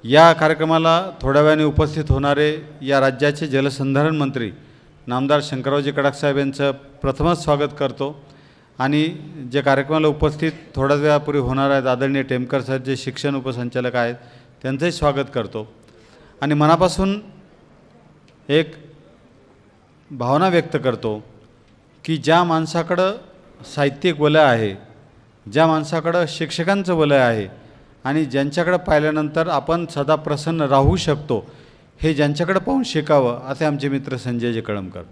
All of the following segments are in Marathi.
या कार्यक्रमाला थोड्या वेळाने उपस्थित होणारे या राज्याचे जलसंधारण मंत्री नामदार शंकररावजी खडाक साहेब यांचं प्रथमच स्वागत करतो आणि जे कार्यक्रमाला उपस्थित थोड्या वेळापूर्वी होणार आहेत आदरणीय टेमकर सर जे शिक्षण उपसंचालक आहेत त्यांचंही स्वागत करतो आणि मनापासून एक भावना व्यक्त करतो की ज्या माणसाकडं साहित्यिक वलय आहे, ज्या माणसाकडं शिक्षकांचं वलय आहे आणि ज्यांच्याकडे पाहिल्यानंतर आपण सदा प्रसन्न राहू शकतो, हे ज्यांच्याकडे पाहून शिकावं असे आमचे मित्र संजयजी कळमकर.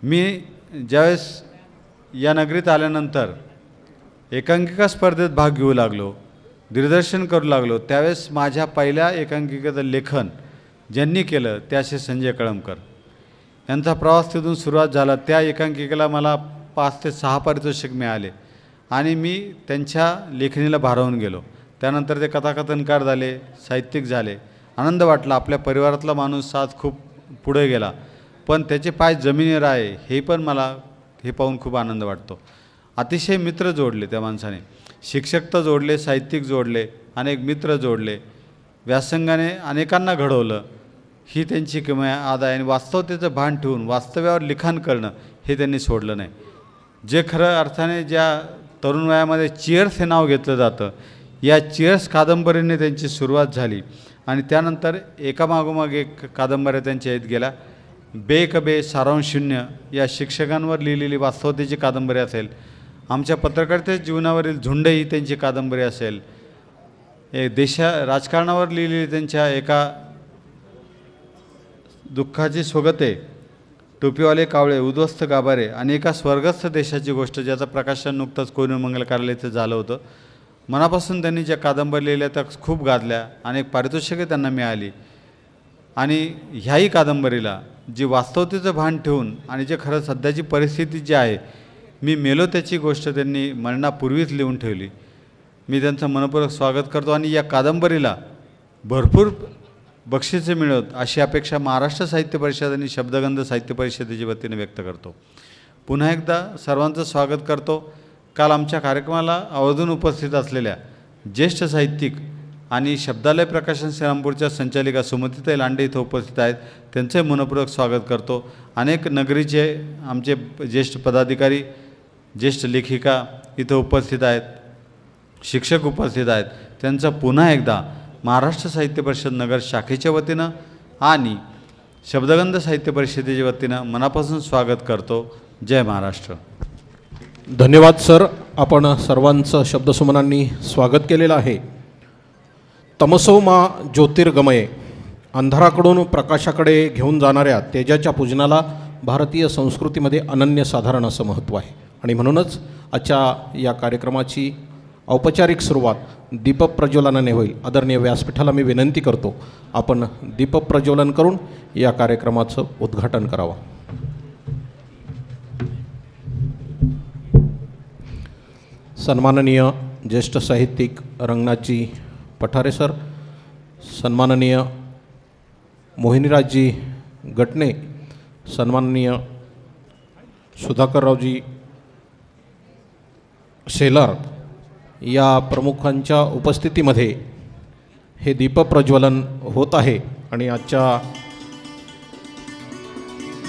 मी ज्यावेळेस या नगरीत आल्यानंतर एकांकिका स्पर्धेत भाग घेऊ लागलो, दिग्दर्शन करू लागलो, त्यावेळेस माझ्या पहिल्या एकांकिकेचं लेखन ज्यांनी केलं ते असे संजय कळमकर. यांचा प्रवास तिथून सुरुवात झाला. त्या एकांकिकेला मला 5 ते 6 पारितोषिक मिळाले आणि मी त्यांच्या लेखणीला भारावून गेलो. त्यानंतर ते कथाकथनकार झाले, साहित्यिक झाले. आनंद वाटला. आपल्या परिवारातला माणूस आज खूप पुढे गेला, पण त्याचे पाय जमिनीवर आहे हे पण मला हे पाहून खूप आनंद वाटतो. अतिशय मित्र जोडले त्या माणसाने, शिक्षक तर जोडले, साहित्यिक जोडले, अनेक मित्र जोडले, व्यासंगाने अनेकांना घडवलं. ही त्यांची किमया आज आहे आणि वास्तवतेचं भान ठेवून वास्तव्यावर लिखाण करणं हे त्यांनी सोडलं नाही. जे खरं अर्थाने ज्या तरुण वयामध्ये चिअर्स हे नाव घेतलं जातं, या चिअर्स कादंबरीने त्यांची सुरुवात झाली आणि त्यानंतर एकामागोमाग एक कादंबऱ्या त्यांच्या येत गेल्या. बेकबे सारांशशून्य या शिक्षकांवर लिहिलेली वास्तवतेची कादंबरी असेल, आमच्या पत्रकारिते जीवनावरील झुंड ही त्यांची कादंबरी असेल, राजकारणावर लिहिलेली त्यांच्या एका दुःखाची स्वगते, टोपीवाले कावळे, उद्ध्वस्त गाभारे आणि एका स्वर्गस्थ देशाची गोष्ट ज्याचं प्रकाशन नुकतंच कोहिनूर मंगल कार्यालय इथं झालं होतं. मनापासून त्यांनी ज्या कादंबरी लिहिल्या त्या खूप गाजल्या, अनेक पारितोषिके त्यांना मिळाली आणि ह्याही कादंबरीला जी वास्तवतेचं भान ठेवून आणि जे खरं सध्याची परिस्थिती जी आहे, मी मेलो त्याची गोष्ट त्यांनी मरणापूर्वीच लिहून ठेवली. मी त्यांचं मनपूर्वक स्वागत करतो आणि या कादंबरीला भरपूर बक्षिसे मिळवत अशी अपेक्षा महाराष्ट्र साहित्य परिषद आणि शब्दगंध साहित्य परिषदेच्या वतीने व्यक्त करतो. पुन्हा एकदा सर्वांचं स्वागत करतो. काल आमच्या कार्यक्रमाला आवर्जून उपस्थित असलेल्या ज्येष्ठ साहित्यिक आणि शब्दालय प्रकाशन श्रीरामपूरच्या संचालिका सुमतीताई लांडे इथं उपस्थित आहेत, त्यांचे मनपूर्वक स्वागत करतो. अनेक नगरीचे आमचे ज्येष्ठ पदाधिकारी, ज्येष्ठ लेखिका इथं उपस्थित आहेत, शिक्षक उपस्थित आहेत, त्यांचं पुन्हा एकदा महाराष्ट्र साहित्य परिषद नगर शाखेच्या वतीनं आणि शब्दगंध साहित्य परिषदेच्या वतीनं मनापासून स्वागत करतो. जय महाराष्ट्र. धन्यवाद सर. आपण सर्वांचं शब्दसुमनांनी स्वागत केलेलं आहे. तमसो मा ज्योतिर्गमये, अंधाराकडून प्रकाशाकडे घेऊन जाणाऱ्या तेजाच्या पूजनाला भारतीय संस्कृतीमध्ये अनन्यसाधारण असं महत्त्व आहे आणि म्हणूनच आजच्या या कार्यक्रमाची औपचारिक सुरुवात दीपप्रज्वलनाने होईल. आदरणीय व्यासपीठाला मी विनंती करतो आपण दीपप्रज्वलन करून या कार्यक्रमाचं उद्घाटन करावं. सन्माननीय ज्येष्ठ साहित्यिक रंगनाथजी पठारे सर, सन्माननीय मोहिनीराजजी गटणे, सन्माननीय सुधाकररावजी शेलार या प्रमुखांच्या उपस्थितीमध्ये हे दीपप्रज्वलन होत आहे आणि आजच्या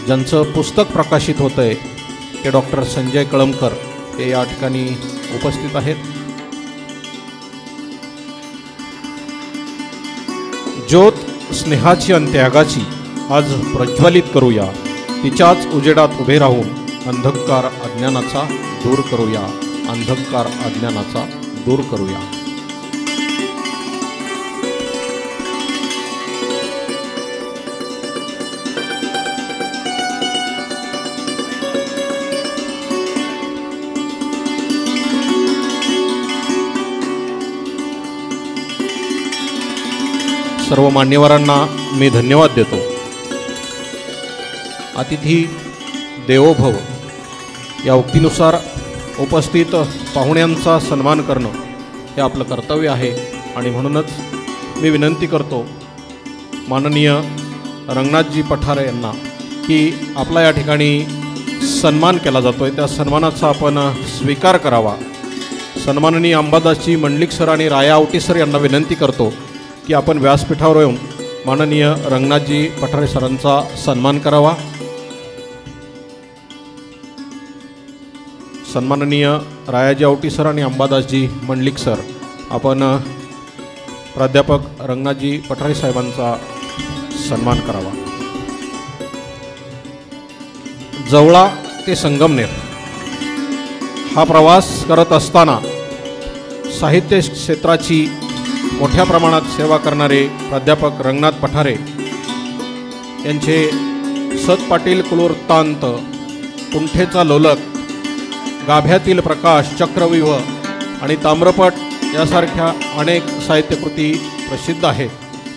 ज्यांचं पुस्तक प्रकाशित होतं आहे ते डॉक्टर संजय कळमकर हे या ठिकाणी उपस्थित आहेत. ज्योत स्नेहाची आणि त्यागाची आज प्रज्वलित करूया, तिच्याच उजेडात उभे राहून अंधकार अज्ञानाचा दूर करूया, अंधकार अज्ञानाचा दूर करूया. सर्व मान्यवरांना मी धन्यवाद देतो. अतिथी देवो भव या उक्तीनुसार उपस्थित पाहुण्यांचा सन्मान करणं हे आपलं कर्तव्य आहे आणि म्हणूनच मी विनंती करतो माननीय रंगनाथजी पठारे यांना की आपला या ठिकाणी सन्मान केला जातो आहे, त्या सन्मानाचा आपण स्वीकार करावा. सन्माननीय अंबादासजी मंडलिक सर आणि राया आवटी सर यांना विनंती करतो की आपण व्यासपीठावर येऊन माननीय रंगनाथजी पठारे सरांचा सन्मान करावा। सन्माननीय रायाजी आवटी सर आणि अंबादासजी मंडलिक सर, आपण प्राध्यापक रंगनाथजी पठारे साहेबांचा सन्मान करावा। जवळा ते संगमनेर हा प्रवास करत असताना साहित्य क्षेत्राची मोठ्या प्रमाणात सेवा करणारे प्राध्यापक रंगनाथ पठारे यांचे सत पाटील कुलवृत्तांत, कुंठेचा लोलक, गाभ्यातील प्रकाश, चक्रव्यूह आणि ताम्रपट यासारख्या अनेक साहित्यकृती प्रसिद्ध आहेत।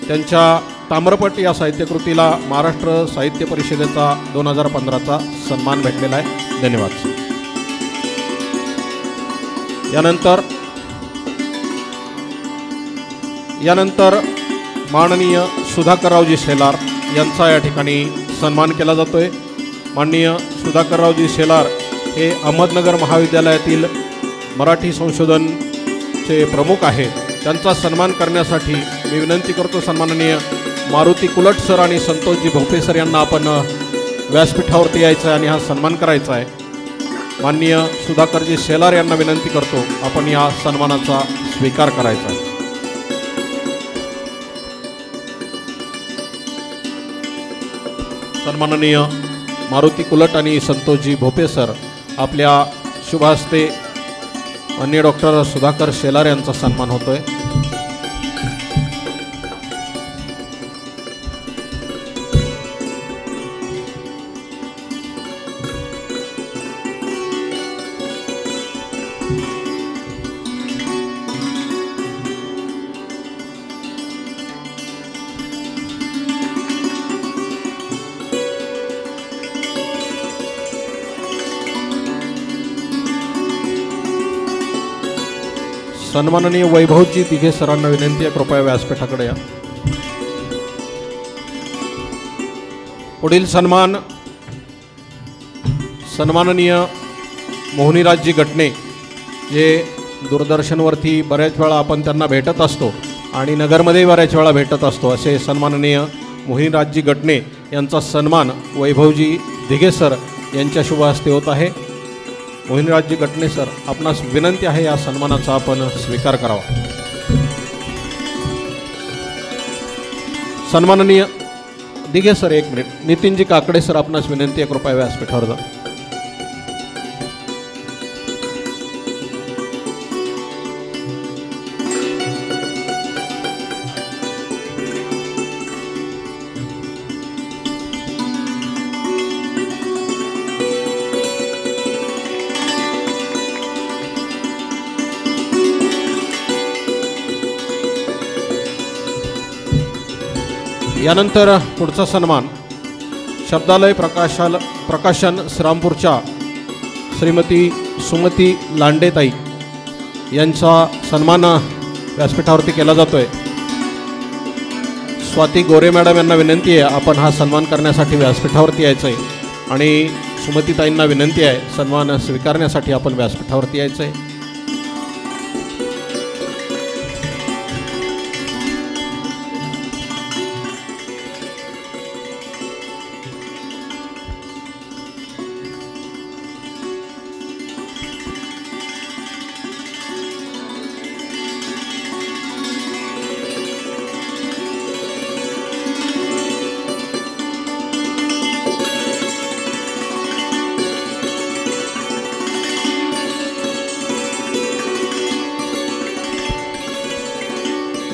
त्यांच्या ताम्रपट या साहित्यकृतीला महाराष्ट्र साहित्य परिषदेचा 2015चा सन्मान भेटलेला आहे। धन्यवाद। यानंतर माननीय सुधाकररावजी शेलार यांचा या ठिकाणी सन्मान केला जातोय। माननीय सुधाकररावजी शेलार हे अहमदनगर महाविद्यालयातील मराठी संशोधनचे प्रमुख आहेत। त्यांचा सन्मान करण्यासाठी मी विनंती करतो सन्माननीय मारुती कुलट सर आणि संतोषजी भोपे सर यांना आपण व्यासपीठावरती यायचं आहे आणि हा सन्मान करायचा आहे। माननीय सुधाकरजी शेलार यांना विनंती करतो आपण या सन्मानाचा स्वीकार करायचा आहे। सन्माननीय मारुती कुलट आणि संतोषजी भोपे सर आपल्या शुभ हस्ते माननीय डॉक्टर सुधाकर शेलार यांचा सन्मान होतोय। सन्माननीय वैभवजी दिघे सरांना विनंती आहे कृपया व्यासपीठाकडे या। पुढील सन्मान सन्माननीय मोहनीराजजी गटणे, जे दूरदर्शनवरती बऱ्याच वेळा आपण त्यांना भेटत असतो आणि नगरमध्ये बऱ्याच वेळा भेटत असतो, असे सन्माननीय मोहनीराजजी गटणे यांचा सन्मान वैभवजी दिघे सर यांच्या शुभ हस्ते होत आहे। मोहिनीराजजी गटणे सर, आपणास विनंती आहे या सन्मानाचा आपण स्वीकार करावा। सन्माननीय दिघे सर, एक मिनिट। नितीनजी काकडे सर, आपणास विनंती आहे कृपया व्यासपीठावर जा। यानंतर पुढचा सन्मान शब्दालय प्रकाशन श्रीरामपूरच्या श्रीमती सुमती लांडेताई यांचा सन्मान व्यासपीठावरती केला जातोय। स्वाती गोरे मॅडम यांना विनंती आहे आपण हा सन्मान करण्यासाठी व्यासपीठावरती यायचं आहे आणि सुमतीताईंना विनंती आहे सन्मान स्वीकारण्यासाठी आपण व्यासपीठावरती यायचं आहे।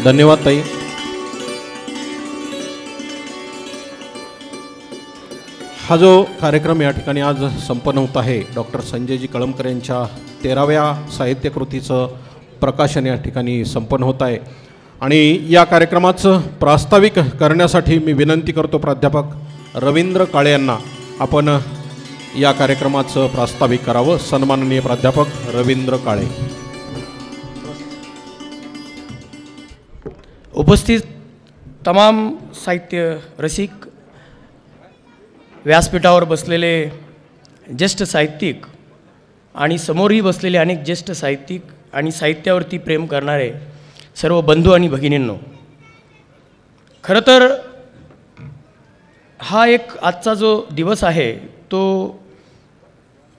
धन्यवाद ताई। हा जो कार्यक्रम या ठिकाणी आज संपन्न होत आहे, डॉक्टर संजयजी कळमकर यांच्या 13व्या साहित्यकृतीचं प्रकाशन या ठिकाणी संपन्न होत आहे आणि या कार्यक्रमाचं प्रास्ताविक करण्यासाठी मी विनंती करतो प्राध्यापक रवींद्र काळे यांना आपण या कार्यक्रमाचं प्रास्ताविक करावं। सन्माननीय प्राध्यापक रवींद्र काळे। उपस्थित तमाम साहित्य रसिक, व्यासपीठावर बसलेले ज्येष्ठ साहित्यिक आणि समोरही बसलेले अनेक ज्येष्ठ साहित्यिक आणि साहित्यावरती प्रेम करणारे सर्व बंधू आणि भगिनींनो, खरं तर हा एक आजचा जो दिवस आहे तो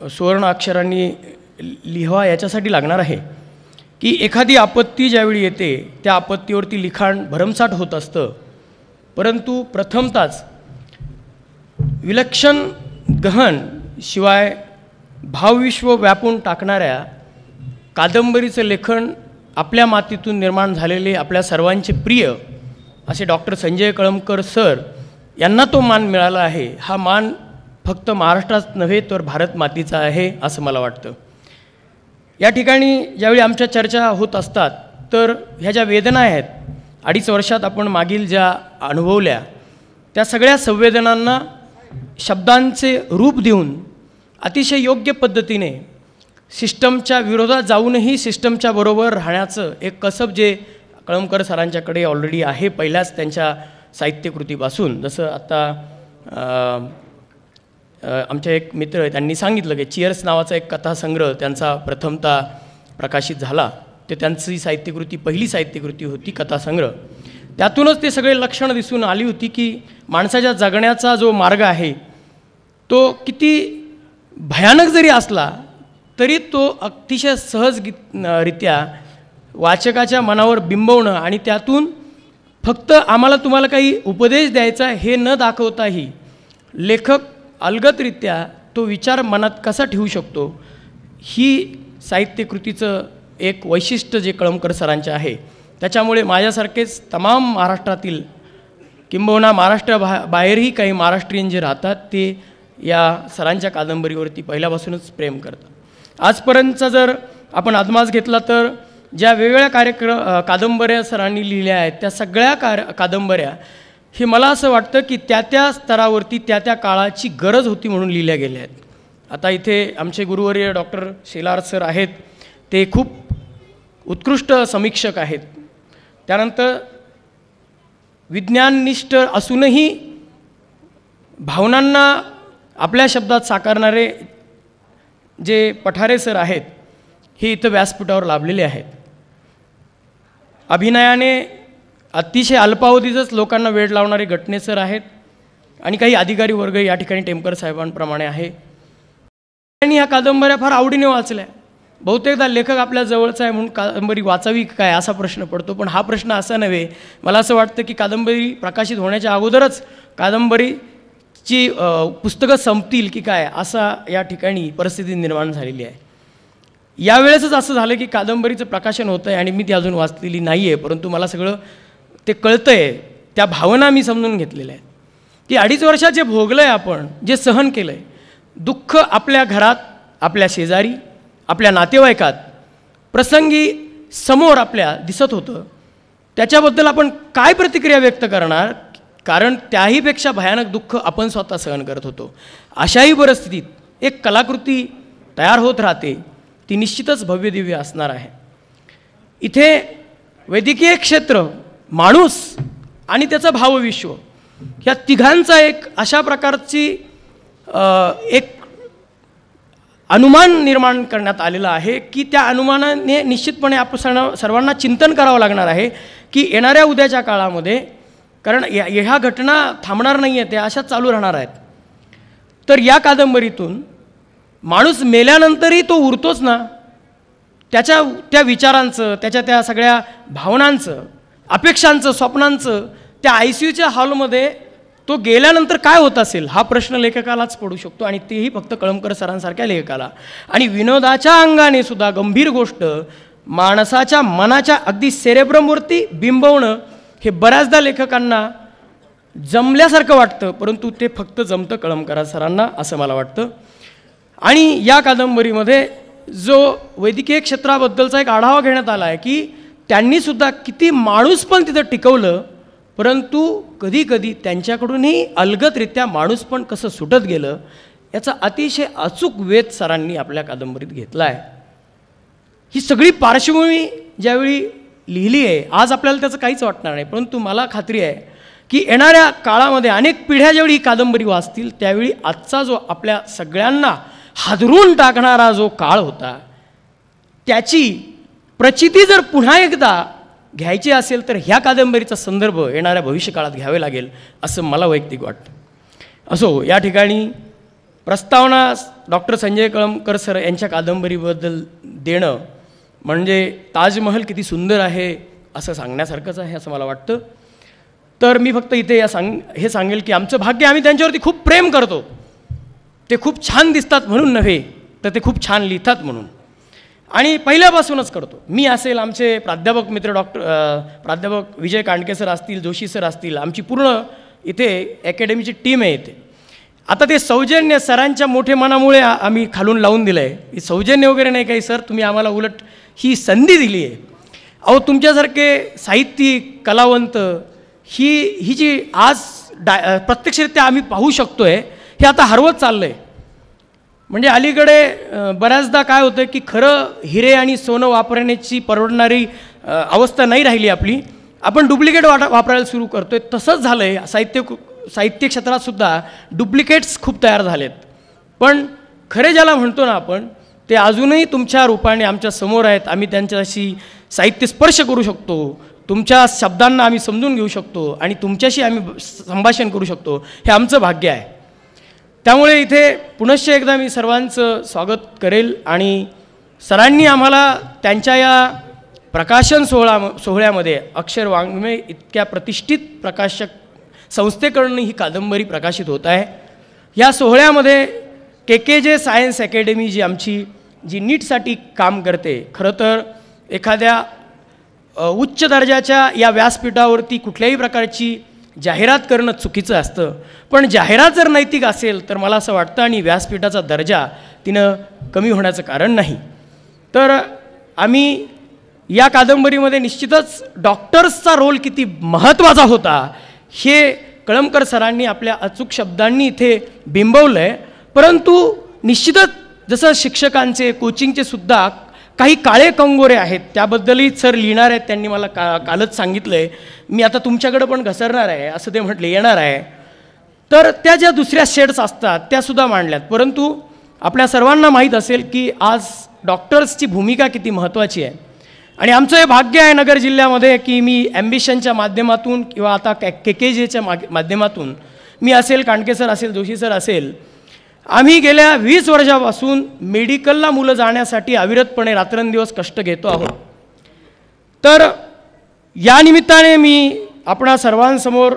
सुवर्ण अक्षरांनी लिहावा याच्यासाठी लागणार आहे की एखादी आपत्ती ज्यावेळी येते त्या आपत्तीवरती लिखाण भरमसाठ होत असतं, परंतु प्रथमतःच विलक्षण गहन शिवाय भावविश्व व्यापून टाकणाऱ्या कादंबरीचं लेखन आपल्या मातीतून निर्माण झालेले आपल्या सर्वांचे प्रिय असे डॉक्टर संजय कळमकर सर यांना तो मान मिळाला आहे. हा मान फक्त महाराष्ट्रात नव्हे तर भारत मातीचा आहे असं मला वाटतं. या ठिकाणी ज्यावेळी आमच्या चर्चा होत असतात तर ह्या ज्या वेदना आहेत 2.5 वर्षात आपण मागील ज्या अनुभवल्या त्या सगळ्या संवेदनांना शब्दांचे रूप देऊन अतिशय योग्य पद्धतीने सिस्टमच्या विरोधात जाऊनही सिस्टमच्या बरोबर राहण्याचं एक कसब जे कळमकर सरांच्याकडे ऑलरेडी आहे पहिल्याच त्यांच्या साहित्यकृतीपासून. जसं आता आमचे एक मित्र त्यांनी सांगितलं की चिअर्स नावाचा एक कथासंग्रह त्यांचा प्रथमतः प्रकाशित झाला. ते त्यांची साहित्यकृती पहिली साहित्यकृती होती कथासंग्रह. त्यातूनच ते सगळे लक्षणं दिसून आली होती की माणसाच्या जगण्याचा जो मार्ग आहे तो किती भयानक जरी असला तरी तो अतिशय सहजरित्या वाचकाच्या मनावर बिंबवणं आणि त्यातून फक्त आम्हाला तुम्हाला काही उपदेश द्यायचा हे न दाखवताही लेखक अलगदरित्या तो विचार मनात कसा ठेवू शकतो ही साहित्यकृतीचं एक वैशिष्ट्य जे कळमकर सरांचे आहे. त्याच्यामुळे माझ्यासारखेच तमाम महाराष्ट्रातील किंबहुना बाहेरही काही महाराष्ट्रीयन जे राहतात ते या सरांच्या कादंबरीवरती पहिल्यापासूनच प्रेम करतात. आजपर्यंतचा जर आपण अदमास घेतला तर ज्या वेगवेगळ्या कादंबऱ्या सरांनी लिहिल्या आहेत त्या सगळ्या कादंबऱ्या हे मला असं वाटतं की त्या त्या स्तरावरती त्या त्या काळाची गरज होती म्हणून लिहिल्या गेल्या आहेत. आता इथे आमचे गुरुवर्य डॉक्टर शेलार सर आहेत, ते खूप उत्कृष्ट समीक्षक आहेत. त्यानंतर विज्ञाननिष्ठ असूनही भावनांना आपल्या शब्दात साकारणारे जे पठारे सर आहेत हे इथं व्यासपीठावर लाभलेले आहेत. अभिनयाने अतिशय अल्पावधीतच लोकांना वेळ लावणारे गटणे सर आहेत आणि काही अधिकारी वर्ग या ठिकाणी टेमकर साहेबांप्रमाणे आहे. आणि ह्या कादंबऱ्या फार आवडीने वाचल्या. बहुतेकदा लेखक आपल्या जवळचा आहे म्हणून कादंबरी वाचावी काय असा प्रश्न पडतो, पण हा प्रश्न असा नव्हे. मला असं वाटतं की कादंबरी प्रकाशित होण्याच्या अगोदरच कादंबरीची पुस्तकं संपतील की काय असा या ठिकाणी परिस्थिती निर्माण झालेली आहे. यावेळेसच असं झालं की कादंबरीचं प्रकाशन होतं आहे आणि मी ती अजून वाचलेली नाही आहे, परंतु मला सगळं ते कळतं आहे. त्या भावना मी समजून घेतलेल्या आहेत की 2.5 वर्षात जे भोगलं आहे आपण, जे सहन केलं आहे, दुःख आपल्या घरात, आपल्या शेजारी, आपल्या नातेवाईकात प्रसंगी समोर आपल्या दिसत होतं, त्याच्याबद्दल आपण काय प्रतिक्रिया व्यक्त करणार, कारण त्याहीपेक्षा भयानक दुःख आपण स्वतः सहन करत होतो. अशाही परिस्थितीत एक कलाकृती तयार होत राहते, ती निश्चितच भव्यदिव्य असणार आहे. इथे वैद्यकीय क्षेत्र, माणूस आणि त्याचं भावविश्व या तिघांचा एक अशा प्रकारची एक अनुमान निर्माण करण्यात आलेला आहे की त्या अनुमानाने निश्चितपणे आपण सर्वांना चिंतन करावं लागणार आहे की येणाऱ्या उद्याच्या काळामध्ये, कारण ह्या घटना थांबणार नाही आहेत, त्या अशाच चालू राहणार आहेत. तर या कादंबरीतून माणूस मेल्यानंतरही तो उरतोच ना, त्या विचारांचं, त्या सगळ्या भावनांचं, अपेक्षांचं, स्वप्नांचं त्या ICUच्या हॉलमध्ये तो गेल्यानंतर काय होत असेल हा प्रश्न लेखकालाच पडू शकतो, आणि तेही फक्त कळमकर सरांसारख्या लेखकाला. आणि विनोदाच्या अंगाने सुद्धा गंभीर गोष्ट माणसाच्या मनाच्या अगदी सेरेब्रमवरती बिंबवणं हे बऱ्याचदा लेखकांना जमल्यासारखं वाटतं, परंतु ते फक्त जमतं कळमकर सरांना असं मला वाटतं. आणि या कादंबरीमध्ये जो वैद्यकीय क्षेत्राबद्दलचा एक आढावा घेण्यात आला आहे की त्यांनीसुद्धा किती माणूस पण तिथं टिकवलं, परंतु कधीकधी त्यांच्याकडूनही अलगदरित्या माणूस पण कसं सुटत गेलं याचा अतिशय अचूक वेध सरांनी आपल्या कादंबरीत घेतला आहे. ही सगळी पार्श्वभूमी ज्यावेळी लिहिली आहे आज आपल्याला त्याचं काहीच वाटणार नाही, परंतु मला खात्री आहे की येणाऱ्या काळामध्ये अनेक पिढ्या ज्यावेळी ही कादंबरी वाचतील त्यावेळी आजचा जो आपल्या सगळ्यांना हादरून टाकणारा जो काळ होता त्याची प्रचिती जर पुन्हा एकदा घ्यायची असेल तर ह्या कादंबरीचा संदर्भ येणाऱ्या भविष्यकाळात घ्यावे लागेल असं मला वैयक्तिक वाटतं. असो, या ठिकाणी प्रस्तावना डॉक्टर संजय कळमकर सर यांच्या कादंबरीबद्दल देणं म्हणजे ताजमहल किती सुंदर आहे असं सांगण्यासारखंच आहे असं मला वाटतं. तर मी फक्त इथे हे सांगेल की आमचं भाग्य, आम्ही त्यांच्यावरती खूप प्रेम करतो. ते खूप छान दिसतात म्हणून नव्हे, तर ते खूप छान लिहितात म्हणून, आणि पहिल्यापासूनच करतो. मी असेल, आमचे प्राध्यापक मित्र प्राध्यापक विजय कांडके सर असतील, जोशी सर असतील, आमची पूर्ण इथे अकॅडमीची टीम आहे इथे. आता ते सौजन्य सरांच्या मोठे मनामुळे आम्ही खालून लावून दिलं आहे. सौजन्य वगैरे नाही काही सर, तुम्ही आम्हाला उलट ही संधी दिली आहे. अहो, तुमच्यासारखे साहित्यिक कलावंत ही जी आज प्रत्यक्षरित्या आम्ही पाहू शकतो आहे, हे आता हरवत चाललं आहे. म्हणजे अलीकडे बऱ्याचदा काय होतं की खरं हिरे आणि सोनं वापरण्याची परवडणारी अवस्था नाही राहिली आपली. आपण डुप्लिकेट वापरायला सुरू करतो आहे. तसंच झालं आहे साहित्य क्षेत्रातसुद्धा डुप्लिकेट्स खूप तयार झालेत. पण खरे ज्याला म्हणतो ना आपण, ते अजूनही तुमच्या रूपाने आमच्या समोर आहेत. आम्ही त्यांच्याशी साहित्य स्पर्श करू शकतो, तुमच्या शब्दांना आम्ही समजून घेऊ शकतो आणि तुमच्याशी आम्ही संभाषण करू शकतो. हे आमचं भाग्य आहे. त्यामुळे इथे पुनश्च एकदा मी सर्वांचं स्वागत करेल. आणि सरांनी आम्हाला त्यांच्या या प्रकाशन सोहळ्यामध्ये अक्षर वाङ्मय इतक्या प्रतिष्ठित प्रकाशक संस्थेकडून ही कादंबरी प्रकाशित होत आहे. या सोहळ्यामध्ये KKJ सायन्स अकॅडमी जी नीटसाठी काम करते, खरं तर एखाद्या उच्च दर्जाच्या या व्यासपीठावरती कुठल्याही प्रकारची जाहिरात करणं चुकीचं असतं. पण जाहिरात जर नैतिक असेल तर मला असं वाटतं, आणि व्यासपीठाचा दर्जा तिनं कमी होण्याचं कारण नाही. तर आम्ही या कादंबरीमध्ये निश्चितच डॉक्टर्सचा रोल किती महत्त्वाचा होता हे कळमकर सरांनी आपल्या अचूक शब्दांनी इथे बिंबवलं आहे. परंतु निश्चितच जसं शिक्षकांचे, कोचिंगचे सुद्धा काही काळे कंगोरे आहेत, त्याबद्दलही सर लिहिणार आहेत. त्यांनी मला कालच सांगितलं आहे. मी आता तुमच्याकडं पण घसरणार आहे असं ते म्हटले, येणार आहे. तर त्या ज्या दुसऱ्या शेड्स असतात त्यासुद्धा मांडल्यात. परंतु आपल्या सर्वांना माहीत असेल की आज डॉक्टर्सची भूमिका किती महत्त्वाची आहे. आणि आमचं हे भाग्य आहे नगर जिल्ह्यामध्ये की मी ॲम्बिशनच्या माध्यमातून किंवा आता KKJच्या माध्यमातून, मी असेल, कांडके सर असेल, जोशी सर असेल, आम्ही गेल्या 20 वर्षापासून मेडिकलला मुलं जाण्यासाठी अविरतपणे रात्रंदिवस कष्ट घेतो आहोत. तर या निमित्ताने मी आपणा सर्वांसमोर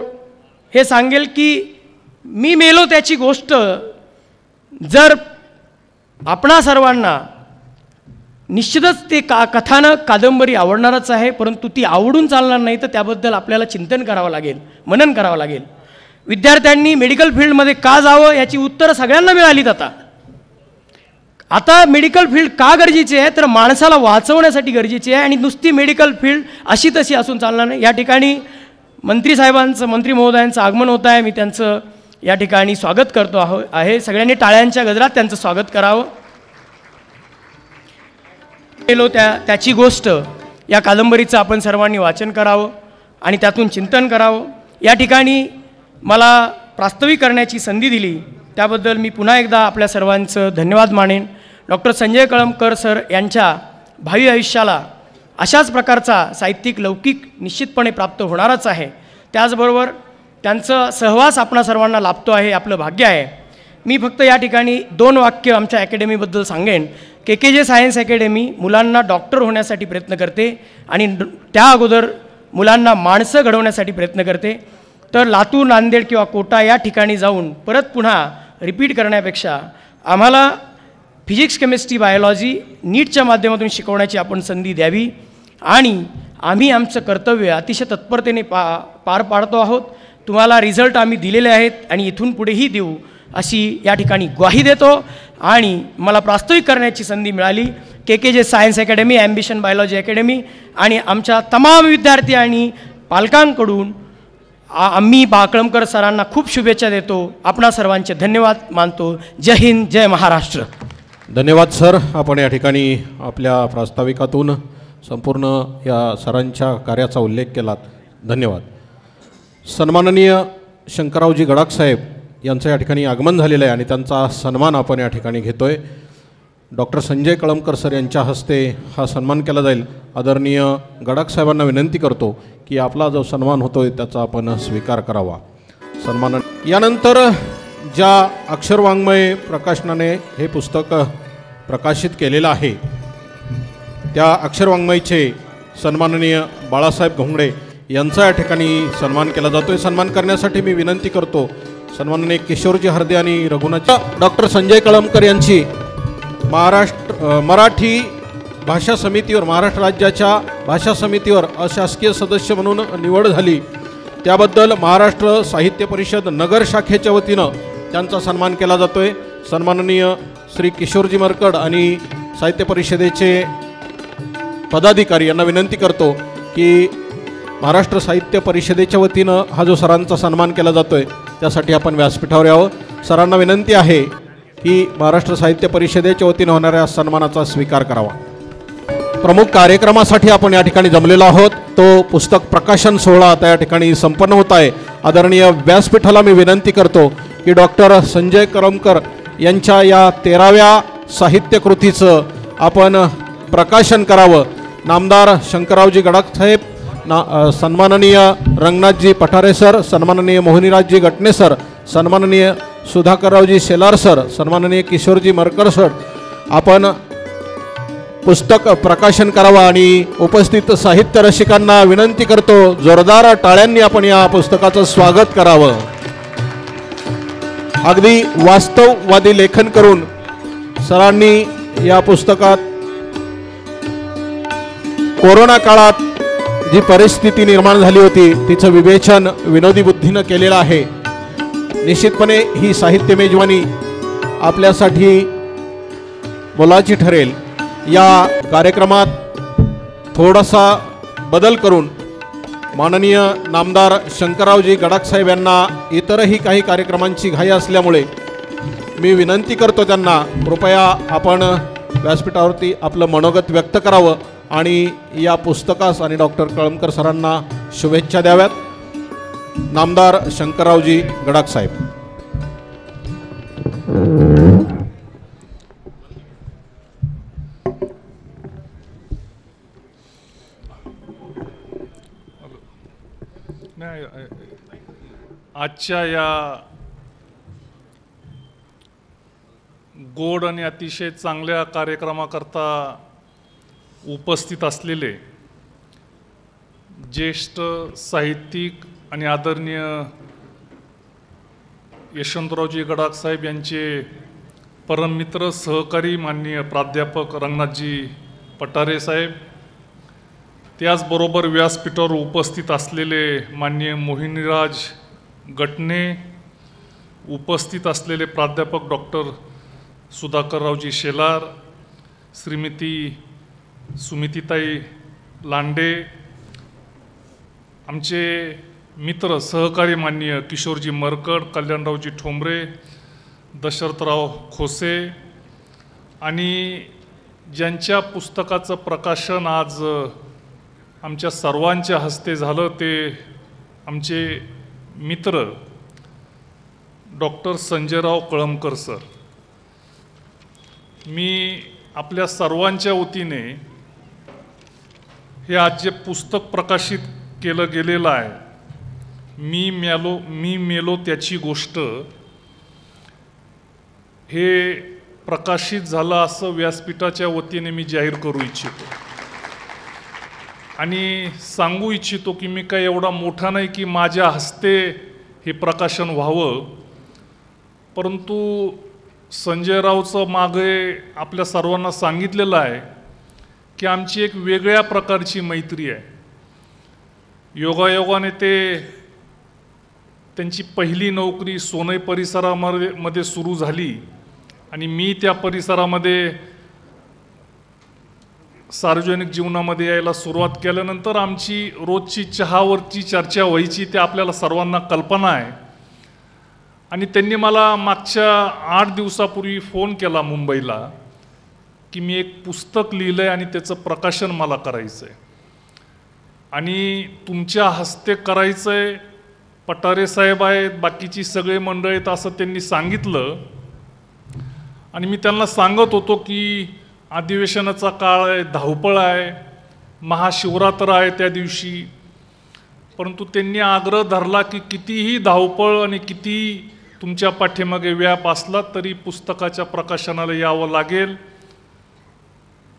हे सांगेल की मी मेलो त्याची गोष्ट जर आपणा सर्वांना निश्चितच ते कथानक कादंबरी आवडणारच आहे. परंतु ती आवडून चालणार नाही, तर त्याबद्दल आपल्याला चिंतन करावं लागेल, मनन करावं लागेल. विद्यार्थ्यांनी मेडिकल फील्डमध्ये का जावं याची उत्तरं सगळ्यांना मिळालीत. आता मेडिकल फील्ड का गरजेची आहे, तर माणसाला वाचवण्यासाठी गरजेची आहे. आणि नुसती मेडिकल फील्ड अशी तशी असून चालणार नाही. या ठिकाणी मंत्री महोदयांचं आगमन होत आहे. मी त्यांचं या ठिकाणी स्वागत करतो आहे. सगळ्यांनी टाळ्यांच्या गजरात त्यांचं स्वागत करावं. त्याची गोष्ट या कादंबरीचं आपण सर्वांनी वाचन करावं आणि त्यातून चिंतन करावं. या ठिकाणी मला प्रास्ताविक करण्याची संधी दिली त्याबद्दल मी पुन्हा एकदा आपल्या सर्वांचं धन्यवाद मानेन. डॉक्टर संजय कळमकर सर यांच्या भावी आयुष्याला अशाच प्रकारचा साहित्यिक लौकिक निश्चितपणे प्राप्त होणारच आहे. त्याचबरोबर त्यांचं सहवास आपणा सर्वांना लाभतो आहे, आपलं भाग्य आहे. मी फक्त या ठिकाणी 2 वाक्य आमच्या अकॅडमीबद्दल सांगेन. KKJ सायन्स अकॅडमी मुलांना डॉक्टर होण्यासाठी प्रयत्न करते आणि त्या अगोदर मुलांना माणसं घडवण्यासाठी प्रयत्न करते. तर लातूर, नांदेड किंवा कोटा या ठिकाणी जाऊन परत पुन्हा रिपीट करण्यापेक्षा आम्हाला फिजिक्स, केमिस्ट्री, बायोलॉजी नीटच्या माध्यमातून शिकवण्याची आपण संधी द्यावी. आणि आम्ही आमचं कर्तव्य अतिशय तत्परतेने पार पाडतो आहोत. तुम्हाला रिझल्ट आम्ही दिलेले आहेत आणि इथून पुढेही देऊ अशी या ठिकाणी ग्वाही देतो. आणि मला प्रास्ताविक करण्याची संधी मिळाली KKJ science academy, ambition biology academy आणि आमच्या तमाम विद्यार्थी आणि पालकांकडून आम्ही कळमकर सरांना खूप शुभेच्छा देतो. आपणा सर्वांचे धन्यवाद मानतो. जय हिंद, जय महाराष्ट्र. धन्यवाद सर. आपण या ठिकाणी आपल्या प्रास्ताविकातून संपूर्ण या सरांच्या कार्याचा उल्लेख केलात. धन्यवाद. सन्माननीय शंकररावजी गडाख साहेब यांचं या ठिकाणी आगमन झालेलं आहे आणि त्यांचा सन्मान आपण या ठिकाणी घेतो आहे. डॉक्टर संजय कळमकर सर यांच्या हस्ते हा सन्मान केला जाईल. आदरणीय गडाख साहेबांना विनंती करतो की आपला जो सन्मान होतो आहे त्याचा आपण स्वीकार करावा. सन्मान यानंतर ज्या अक्षरवाङ्मय प्रकाशनाने हे पुस्तक प्रकाशित केलेलं आहे त्या अक्षरवाङ्मयचे सन्माननीय बाळासाहेब घोंगडे यांचा या ठिकाणी सन्मान केला जातो आहे. सन्मान करण्यासाठी मी विनंती करतो सन्माननीय किशोरजी हरदे आणि रघुनाथ डॉक्टर संजय कळमकर यांची मराठी भाषा समितीवर महाराष्ट्र राज्याच्या भाषा समितीवर अशासकीय सदस्य म्हणून निवड झाली. त्याबद्दल महाराष्ट्र साहित्य परिषद नगर शाखेच्या वतीनं त्यांचा सन्मान केला जातो आहे. सन्माननीय श्री किशोरजी मरकड आणि साहित्य परिषदेचे पदाधिकारी यांना विनंती करतो की महाराष्ट्र साहित्य परिषदेच्या वतीनं हा जो सरांचा सन्मान केला जातो आहे त्यासाठी आपण व्यासपीठावर यावं. सरांना विनंती आहे की महाराष्ट्र साहित्य परिषदेच्या वतीनं होणाऱ्या सन्मानाचा स्वीकार करावा. प्रमुख कार्यक्रमासाठी आपण या ठिकाणी जमलेलो आहोत. तो पुस्तक प्रकाशन सोहळा आता या ठिकाणी संपन्न होत आहे. आदरणीय व्यासपीठाला मी विनंती करतो की डॉक्टर संजय कळमकर यांच्या या 13व्या साहित्यकृतीचं आपण प्रकाशन करावं. नामदार शंकररावजी गडाख साहेब, सन्माननीय रंगनाथजी पठारे सर, सन्माननीय मोहिनीराजजी गटणे सर, सन्माननीय सुधाकररावजी शेलार सर, सन्माननीय किशोरजी मरकर सर आपण पुस्तक प्रकाशन करावं. आणि उपस्थित साहित्य रसिकांना विनंती करतो जोरदार टाळ्यांनी आपण या पुस्तकाचं स्वागत करावं. अगदी वास्तववादी लेखन करून सरांनी या पुस्तकात कोरोना काळात जी परिस्थिती निर्माण झाली होती तिचं विवेचन विनोदी बुद्धीनं केलेलं आहे. निश्चितपणे ही साहित्य मेजवानी आपल्यासाठी मोलाची ठरेल. या कार्यक्रमात थोडासा बदल करून माननीय नामदार शंकररावजी गडाख साहेब यांना इतरही काही कार्यक्रमांची घाई असल्यामुळे मी विनंती करतो त्यांना कृपया आपण व्यासपीठावरती आपलं मनोगत व्यक्त करावं आणि या पुस्तकास आणि डॉक्टर कळमकर सरांना शुभेच्छा द्याव्यात. नामदार शंकररावजी गडाख साहेब. आजच्या या गोड आणि अतिशय चांगल्या कार्यक्रमाकरता उपस्थित असलेले ज्येष्ठ साहित्यिक आणि आदरणीय यशवंतरावजी गडाख साहेब यांचे परममित्र सहकारी माननीय प्राध्यापक रंगनाथजी पठारे साहेब, त्याचबरोबर व्यासपीठावर उपस्थित असलेले माननीय मोहिनीराज गटणे, उपस्थित असलेले प्राध्यापक डॉक्टर सुधाकररावजी शेलार, श्रीमती सुमितीताई लांडे, आमचे मित्र सहकारी माननीय किशोरजी मरकड, कल्याणरावजी ठोंबरे, दशरथराव खोसे आणि ज्यांच्या पुस्तकाचं प्रकाशन आज आमच्या सर्वांच्या हस्ते झालं ते आमचे मित्र डॉक्टर संजयराव कळमकर सर. मी आपल्या सर्वांच्या वतीने हे आज जे पुस्तक प्रकाशित केलं गेलेलं आहे, मी मेलो त्याची गोष्ट, हे प्रकाशित झालं असं व्यासपीठाच्या वतीने मी जाहीर करू इच्छितो आणि सांगू इच्छितो की मी काय एवढा मोठा नाही की माझ्या हस्ते हे प्रकाशन व्हावं, परंतु संजयरावचं मागे आपल्या सर्वांना सांगितलेलं आहे की आमची एक वेगळ्या प्रकारची मैत्री आहे. योगायोगाने त्यांची पहिली नोकरी सोनई परिसरामध्ये सुरू झाली आणि मी त्या परिसरामध्ये सार्वजनिक जीवनामध्ये यायला सुरुवात केल्यानंतर आमची रोजची चहावरची चर्चा व्हायची, ते आपल्याला सर्वांना कल्पना आहे. आणि त्यांनी मला मागच्या 8 दिवसापूर्वी फोन केला मुंबईला की मी एक पुस्तक लिहिलं आहे आणि त्याचं प्रकाशन मला करायचं आहे आणि तुमच्या हस्ते करायचं आहे, पठारे साहेब आहेत, बाकीची सगळे मंडळ आहेत असं त्यांनी सांगितलं. आणि मी त्यांना सांगत होतो की अधिवेशनाचा काळ आहे, धावपळ आहे, महाशिवरात्र आहे त्या दिवशी, परंतु त्यांनी आग्रह धरला की कितीही धावपळ आणि किती तुमच्या पाठीमागे व्याप असला तरी पुस्तकाच्या प्रकाशनाला यावं लागेल.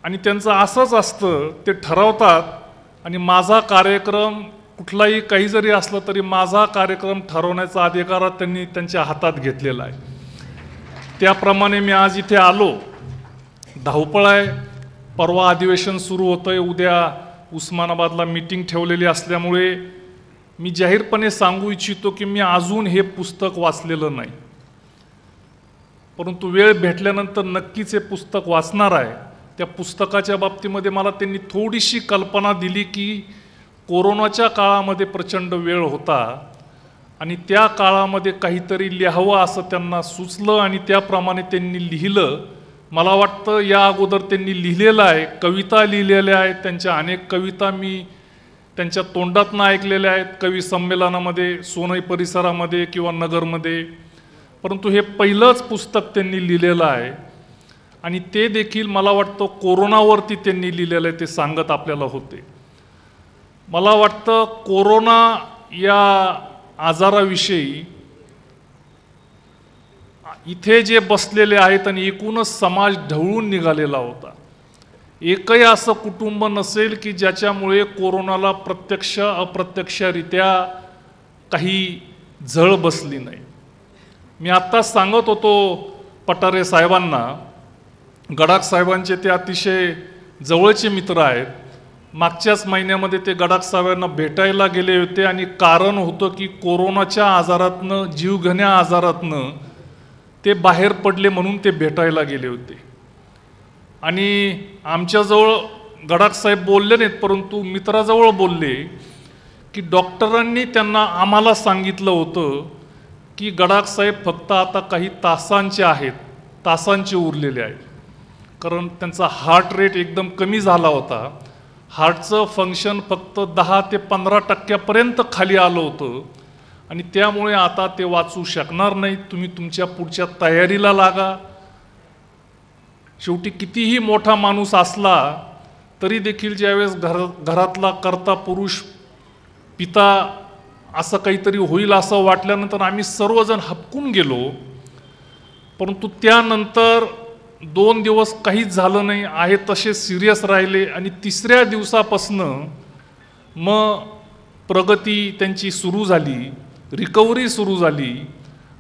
आणि त्यांचं असंच असतं, ते ठरवतात आणि माझा कार्यक्रम कुठलाही काही जरी असला तरी माझा कार्यक्रम ठरवण्याचा अधिकार त्यांनी त्यांच्या हातात घेतलेला आहे. त्याप्रमाणे मी आज इथे आलो. धावपळ आहे, परवा अधिवेशन सुरू होतं आहे, उद्या उस्मानाबादला मीटिंग ठेवलेली असल्यामुळे मी जाहीरपणे सांगू इच्छितो की मी अजून हे पुस्तक वाचलेलं नाही, परंतु वेळ भेटल्यानंतर नक्कीच हे पुस्तक वाचणार आहे. त्या पुस्तकाच्या बाबतीमध्ये मला त्यांनी थोडीशी कल्पना दिली की कोरोनाच्या काळामध्ये प्रचंड वेळ होता आणि त्या काळामध्ये काहीतरी लिहावं असं त्यांना सुचलं आणि त्याप्रमाणे त्यांनी लिहिलं. मला वाटतं या अगोदर त्यांनी लिहिलेलं आहे, कविता लिहिलेल्या आहेत. त्यांच्या अनेक कविता मी त्यांच्या तोंडातनं ऐकलेल्या आहेत, कवी संमेलनामध्ये, सोनई परिसरामध्ये किंवा नगरमध्ये. परंतु हे पहिलंच पुस्तक त्यांनी लिहिलेलं आहे आणि ते देखील मला वाटतं कोरोनावरती त्यांनी लिहिलेलं आहे, ते सांगत आपल्याला होते. मला वाटतं कोरोना या आजाराविषयी इथे जे बसलेले आहेत आणि एकूणच समाज ढवळून निघालेला होता. एकही असं कुटुंब नसेल की ज्याच्यामुळे कोरोनाला प्रत्यक्ष अप्रत्यक्षरित्या काही झळ बसली नाही. मी आत्ताच सांगत होतो पठारे साहेबांना, गडाख साहेबांचे ते अतिशय जवळचे मित्र आहेत. मागच्याच महिन्यामध्ये ते गडाख साहेबांना भेटायला गेले होते आणि कारण होतं की कोरोनाच्या आजारातनं, जीवघेण्या आजारातनं ते बाहेर पडले म्हणून ते भेटायला गेले होते. आणि आमच्याजवळ गडाख साहेब बोलले नाहीत, परंतु मित्राजवळ बोलले की डॉक्टरांनी त्यांना आम्हाला सांगितलं होतं की गडाख साहेब फक्त आता काही तासांचे आहेत, तासांचे उरलेले आहेत, कारण त्यांचा हार्ट रेट एकदम कमी झाला होता. हार्टचं फंक्शन फक्त 10 ते 15% खाली आलं होतं आणि त्यामुळे आता ते वाचू शकणार नाहीत. तुम्ही तुमच्या पुढच्या तयारीला लागा. शेवटी कितीही मोठा माणूस असला तरी देखील ज्यावेळेस घरातला कर्ता पुरुष, पिता असं काहीतरी होईल असं वाटल्यानंतर आम्ही सर्वजण हबकून गेलो. परंतु त्यानंतर 2 दिवस काहीच झालं नाही, आहे तसे सिरियस राहिले आणि 3ऱ्या दिवसापासनं मग प्रगती त्यांची सुरू झाली, रिकव्हरी सुरू झाली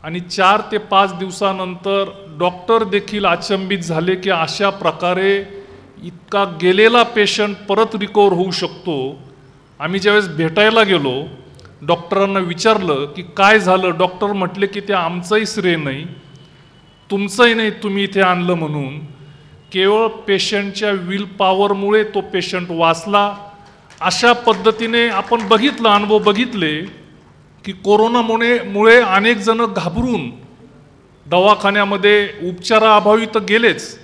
आणि 4 ते 5 दिवसानंतर डॉक्टर देखील अचंबित झाले की अशा प्रकारे इतका गेलेला पेशंट परत रिकवर होऊ शकतो. आम्ही ज्यावेळेस भेटायला गेलो, डॉक्टरांना विचारलं की काय झालं. डॉक्टर म्हटले की ते आमचंही श्रेय नाही, तुमचंही नाही, तुम्ही इथे आणलं म्हणून. केवळ पेशंटच्या विल पॉवरमुळे तो पेशंट वाचला. अशा पद्धतीने आपण बघितलं, अनुभव बघितले की कोरोनामुळे अनेक जण घाबरून दवाखान्यामध्ये उपचाराअभावी तर गेलेच,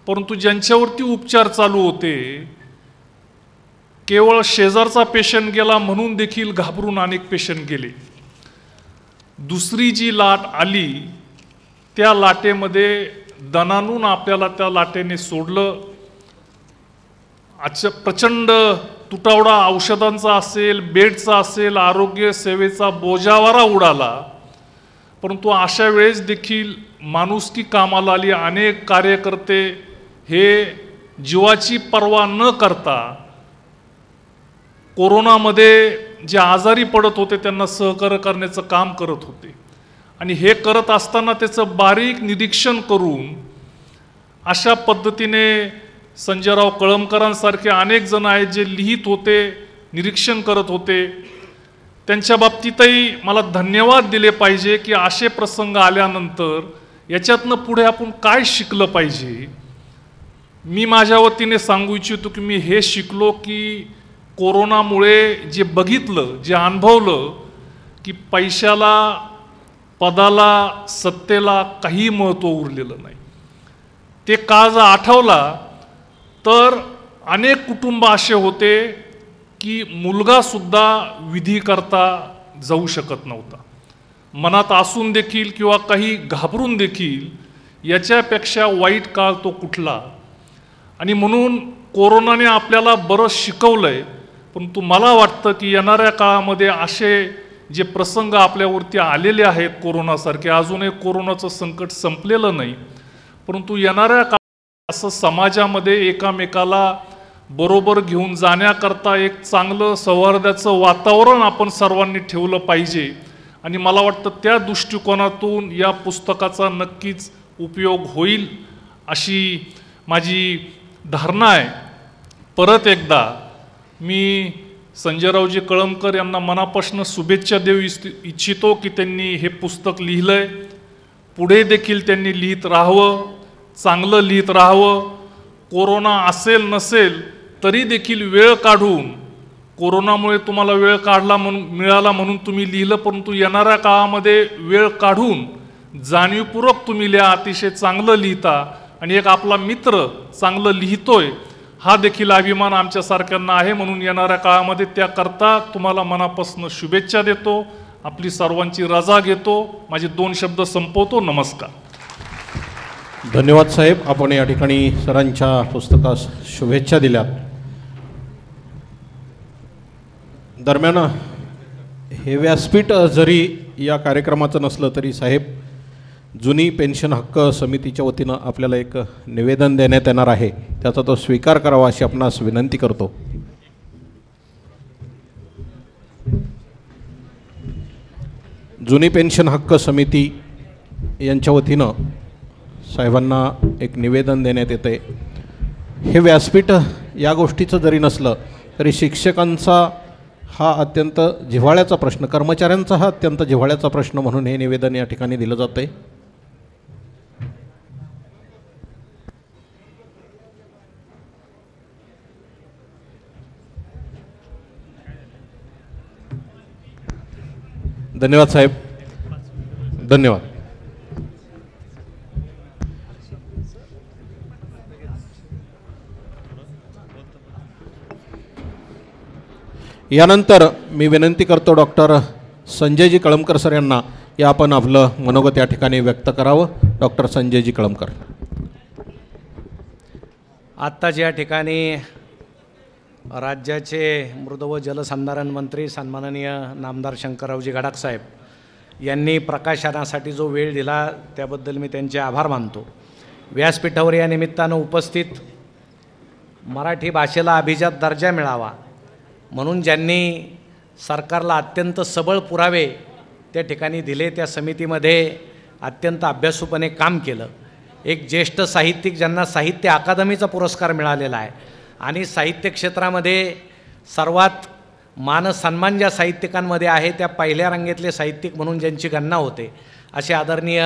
परंतु ज्यांच्यावरती उपचार चालू होते, केवळ शेजारचा पेशंट गेला म्हणून देखील घाबरून अनेक पेशंट गेले. दुसरी जी लाट आली त्या लाटेमध्ये दणानून आपल्याला त्या लाटेने सोडलं. प्रचंड तुटवडा औषधांचा असेल, बेडचा असेल, आरोग्य सेवेचा बोजावारा उडाला. परंतु अशा वेळेस देखील माणुसकी कामाला आली. अनेक कार्यकर्ते हे जीवाची पर्वा न करता कोरोनामध्ये जे आजारी पडत होते त्यांना सहकार्य करण्याचं काम करत होते आणि हे करत असताना त्याचं बारीक निरीक्षण करून अशा पद्धतीने संजयराव कळमकरांसारखे अनेक जण आहेत जे लिहित होते, निरीक्षण करत होते. त्यांच्या बाबतीतही मला धन्यवाद दिले पाहिजे की असे प्रसंग आल्यानंतर याच्यातनं पुढे आपण काय शिकलं पाहिजे. मी माझ्या वतीने सांगू इच्छितो की मी हे शिकलो की कोरोनामुळे जे बघितलं, जे अनुभवलं की पैशाला, पदाला, सत्तेला काही महत्त्व उरलेलं नाही. ते काळ जर आठवला तर अनेक कुटुंब असे होते की मुलगासुद्धा विधी करता जाऊ शकत नव्हता. मनात असून देखील किंवा काही घाबरून देखील याच्यापेक्षा वाईट काळ तो कुठला. आणि म्हणून कोरोनाने आपल्याला बरंच शिकवलं आहे, परंतु मला वाटतं की येणाऱ्या काळामध्ये असे जे प्रसंग आपल्यावरती आलेले आहेत कोरोनासारखे, अजूनही कोरोनाचं संकट संपलेलं नाही, परंतु येणाऱ्या काळात असं समाजामध्ये एकामेकाला बरोबर घेऊन जाण्याकरता एक चांगलं सौहार्दाचं वातावरण आपण सर्वांनी ठेवलं पाहिजे. आणि मला वाटतं त्या दृष्टिकोनातून या पुस्तकाचा नक्कीच उपयोग होईल अशी माझी धारणा आहे. परत एकदा मी संजयरावजी कळमकर यांना मनापासून शुभेच्छा देऊ इच्छितो की त्यांनी हे पुस्तक लिहिलं आहे. पुढे देखील त्यांनी लिहित राहावं, चांगलं लिहित राहावं. कोरोना असेल नसेल तरी देखील वेळ काढून, कोरोनामुळे तुम्हाला वेळ मिळाला म्हणून तुम्ही लिहिलं, परंतु येणाऱ्या काळामध्ये वेळ काढून जाणीवपूर्वक तुम्ही लिहा, अतिशय चांगलं लिहिता. आणि एक आपला मित्र चांगलं लिहितोय हा देखील अभिमान आमच्यासारख्यांना आहे. म्हणून येणाऱ्या काळामध्ये त्याकरता तुम्हाला मनापासून शुभेच्छा देतो. आपली सर्वांची रजा घेतो. माझे 2 शब्द संपवतो. नमस्कार. धन्यवाद साहेब, आपण या ठिकाणी सरांच्या पुस्तकास शुभेच्छा दिल्यात. दरम्यान हे व्यासपीठ जरी या कार्यक्रमाचं नसलं तरी साहेब, जुनी पेन्शन हक्क समितीच्या वतीनं आपल्याला एक निवेदन देण्यात येणार आहे, त्याचा तो स्वीकार करावा अशी आपणास विनंती करतो. जुनी पेन्शन हक्क समिती यांच्या वतीनं साहेबांना एक निवेदन देण्यात येते. हे व्यासपीठ या गोष्टीचं जरी नसलं तरी शिक्षकांचा हा अत्यंत जिव्हाळ्याचा प्रश्न, कर्मचाऱ्यांचा हा अत्यंत जिव्हाळ्याचा प्रश्न म्हणून हे निवेदन या ठिकाणी दिलं जातं आहे. धन्यवाद साहेब, धन्यवाद. यानंतर मी विनंती करतो डॉक्टर संजयजी कळमकर सर यांना या आपण आपलं मनोगत या ठिकाणी व्यक्त करावं. डॉक्टर संजयजी कळमकर. आत्ताच या ठिकाणी राज्याचे मृद व जलसंधारण मंत्री सन्माननीय नामदार शंकररावजी गडाख साहेब यांनी प्रकाशनासाठी जो वेळ दिला त्याबद्दल मी त्यांचे आभार मानतो. व्यासपीठावर या निमित्तानं उपस्थित मराठी भाषेला अभिजात दर्जा मिळावा म्हणून ज्यांनी सरकारला अत्यंत सबळ पुरावे त्या ठिकाणी दिले, त्या समितीमध्ये अत्यंत अभ्यासूपणे काम केलं. एक ज्येष्ठ साहित्यिक ज्यांना साहित्य अकादमीचा पुरस्कार मिळालेला आहे आणि साहित्य क्षेत्रामध्ये सर्वात मानसन्मान ज्या साहित्यिकांमध्ये आहे त्या पहिल्या रांगेतले साहित्यिक म्हणून ज्यांची गणना होते असे आदरणीय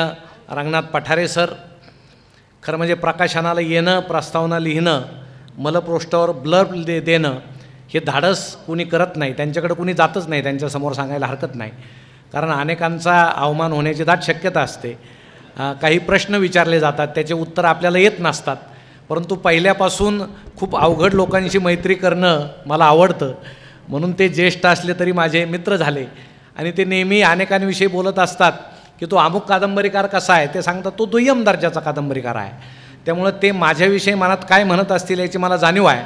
रंगनाथ पठारे सर. खरं म्हणजे प्रकाशनाला येणं, प्रस्तावना लिहिणं, मलपृष्ठावर ब्लर्ब देणं हे धाडस कुणी करत नाही, त्यांच्याकडे कुणी जातच नाही, त्यांच्यासमोर सांगायला हरकत नाही. कारण अनेकांचा अवमान होण्याची दाट शक्यता असते. काही प्रश्न विचारले जातात, त्याचे उत्तर आपल्याला येत नसतात, परंतु पहिल्यापासून खूप अवघड लोकांशी मैत्री करणं मला आवडतं. म्हणून ते ज्येष्ठ असले तरी माझे मित्र झाले आणि ते नेहमी अनेकांविषयी बोलत असतात की तो अमुक कादंबरीकार कसा आहे, ते सांगतात तो दुय्यम दर्जाचा कादंबरीकार आहे. त्यामुळं ते माझ्याविषयी मनात काय म्हणत असतील याची मला जाणीव आहे,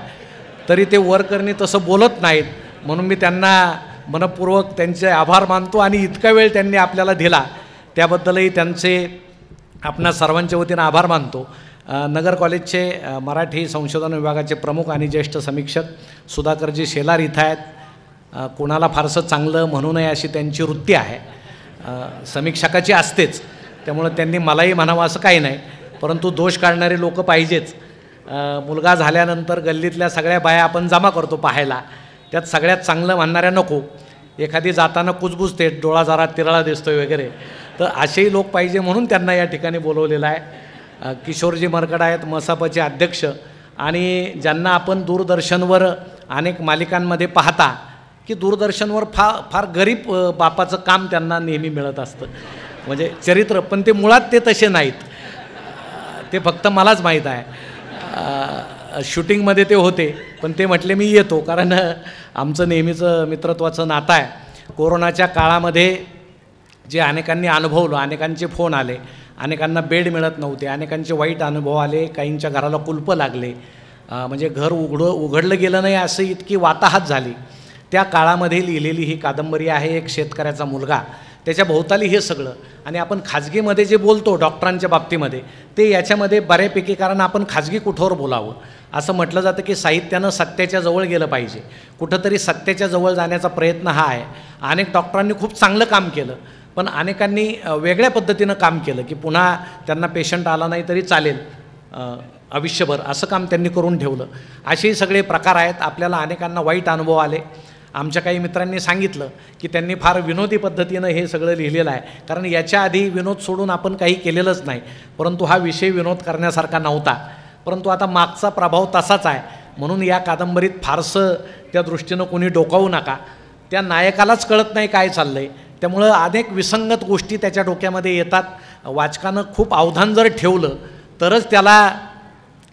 तरी ते वरकरणी तसं बोलत नाहीत. म्हणून मी त्यांना मनपूर्वक त्यांचे आभार मानतो आणि इतका वेळ त्यांनी आपल्याला दिला त्याबद्दलही त्यांचे आपणा सर्वांच्या वतीनं आभार मानतो. नगर कॉलेजचे मराठी संशोधन विभागाचे प्रमुख आणि ज्येष्ठ समीक्षक सुधाकरजी शेलार इथं आहेत. कोणाला फारसं चांगलं म्हणू नये अशी त्यांची वृत्ती आहे, समीक्षकाची असतेच, त्यामुळं त्यांनी मलाही म्हणावं असं काही नाही, परंतु दोष काढणारे लोक पाहिजेच. मुलगा झाल्यानंतर गल्लीतल्या सगळ्या बाया आपण जमा करतो पाहायला, त्यात सगळ्यात चांगलं म्हणणाऱ्या नको. एखादी जाताना कुजबुजते, डोळा जरा तिरळा दिसतोय वगैरे, तर असेही लोक पाहिजे म्हणून त्यांना या ठिकाणी बोलवलेलं आहे. किशोरजी मरकड आहेत मसापचे अध्यक्ष आणि ज्यांना आपण दूरदर्शनवर अनेक मालिकांमध्ये पाहता की दूरदर्शनवर फार गरीब बापाचं काम त्यांना नेहमी मिळत असतं, म्हणजे चरित्र, पण ते मुळात ते तसे नाहीत, ते फक्त मलाच माहीत आहे. शूटिंगमध्ये ते होते पण ते म्हटले मी येतो, कारण आमचं नेहमीचं मित्रत्वाचं नातं आहे. कोरोनाच्या काळामध्ये जे अनेकांनी अनुभवलं, अनेकांचे फोन आले अनेकांना बेड मिळत नव्हते, अनेकांचे वाईट अनुभव आले, काहींच्या घराला कुलपं लागले, म्हणजे घर उघडलं गेलं नाही असं इतकी वाताहत झाली. त्या काळामध्ये लिहिलेली ही कादंबरी आहे एक शेतकऱ्याचा मुलगा. त्याच्या भोवताली हे सगळं. आणि आपण खाजगीमध्ये जे बोलतो डॉक्टरांच्या बाबतीमध्ये ते याच्यामध्ये बऱ्यापैकी, कारण आपण खाजगी कुठवर बोलावं असं म्हटलं जातं की साहित्यानं सत्याच्या जवळ गेलं पाहिजे. कुठंतरी सत्याच्या जवळ जाण्याचा प्रयत्न हा आहे. अनेक डॉक्टरांनी खूप चांगलं काम केलं, पण अनेकांनी वेगळ्या पद्धतीनं काम केलं की पुन्हा त्यांना पेशंट आला नाही तरी चालेल आयुष्यभर, असं काम त्यांनी करून ठेवलं. असे सगळे प्रकार आहेत. आपल्याला अनेकांना वाईट अनुभव आले. आमच्या काही मित्रांनी सांगितलं की त्यांनी फार विनोदी पद्धतीनं हे सगळं लिहिलेलं आहे, कारण याच्या आधी विनोद सोडून आपण काही केलेलंच नाही. परंतु हा विषय विनोद करण्यासारखा नव्हता, परंतु आता मागचा प्रभाव तसाच आहे. म्हणून या कादंबरीत फारसं त्या दृष्टीनं कोणी डोकावू नका. त्या नायकालाच कळत नाही काय चाललं आहे, त्यामुळं अनेक विसंगत गोष्टी त्याच्या डोक्यामध्ये येतात. वाचकानं खूप अवधान जर ठेवलं तरच त्याला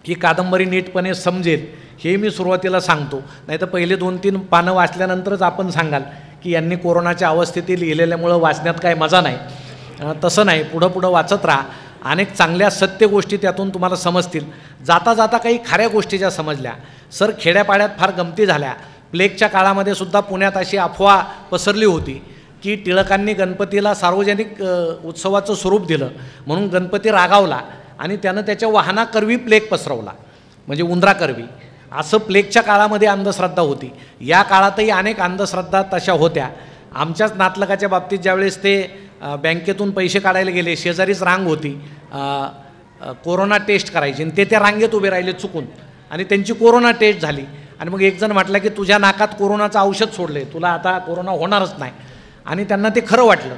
ही कादंबरी नीटपणे समजेल, हे मी सुरुवातीला सांगतो. नाही तर पहिले 2-3 पानं वाचल्यानंतरच आपण सांगाल की यांनी कोरोनाच्या अवस्थेतील लिहिलेल्यामुळं वाचण्यात काय मजा नाही. तसं नाही, पुढं वाचत राहा. अनेक चांगल्या सत्य गोष्टी त्यातून तुम्हाला समजतील. जाता जाता काही खऱ्या गोष्टी ज्या समजल्या. सर, खेड्यापाड्यात फार गमती झाल्या. प्लेगच्या काळामध्ये सुद्धा पुण्यात अशी अफवा पसरली होती की टिळकांनी गणपतीला सार्वजनिक उत्सवाचं स्वरूप दिलं म्हणून गणपती रागावला आणि त्यानं त्याच्या वाहनाकरवी प्लेग पसरवला, म्हणजे उंदराकरवी. असं प्लेगच्या काळामध्ये अंधश्रद्धा होती. या काळातही अनेक अंधश्रद्धा तशा होत्या. आमच्याच नातलगाच्या बाबतीत ज्यावेळेस ते बँकेतून पैसे काढायला गेले, शेजारीच रांग होती, कोरोना टेस्ट करायची, आणि ते त्या रांगेत उभे राहिले चुकून, आणि त्यांची कोरोना टेस्ट झाली. आणि मग एक जण म्हटलं की तुझ्या नाकात कोरोनाचं औषध सोडले, तुला आता कोरोना होणारच नाही. आणि त्यांना ते खरं वाटलं.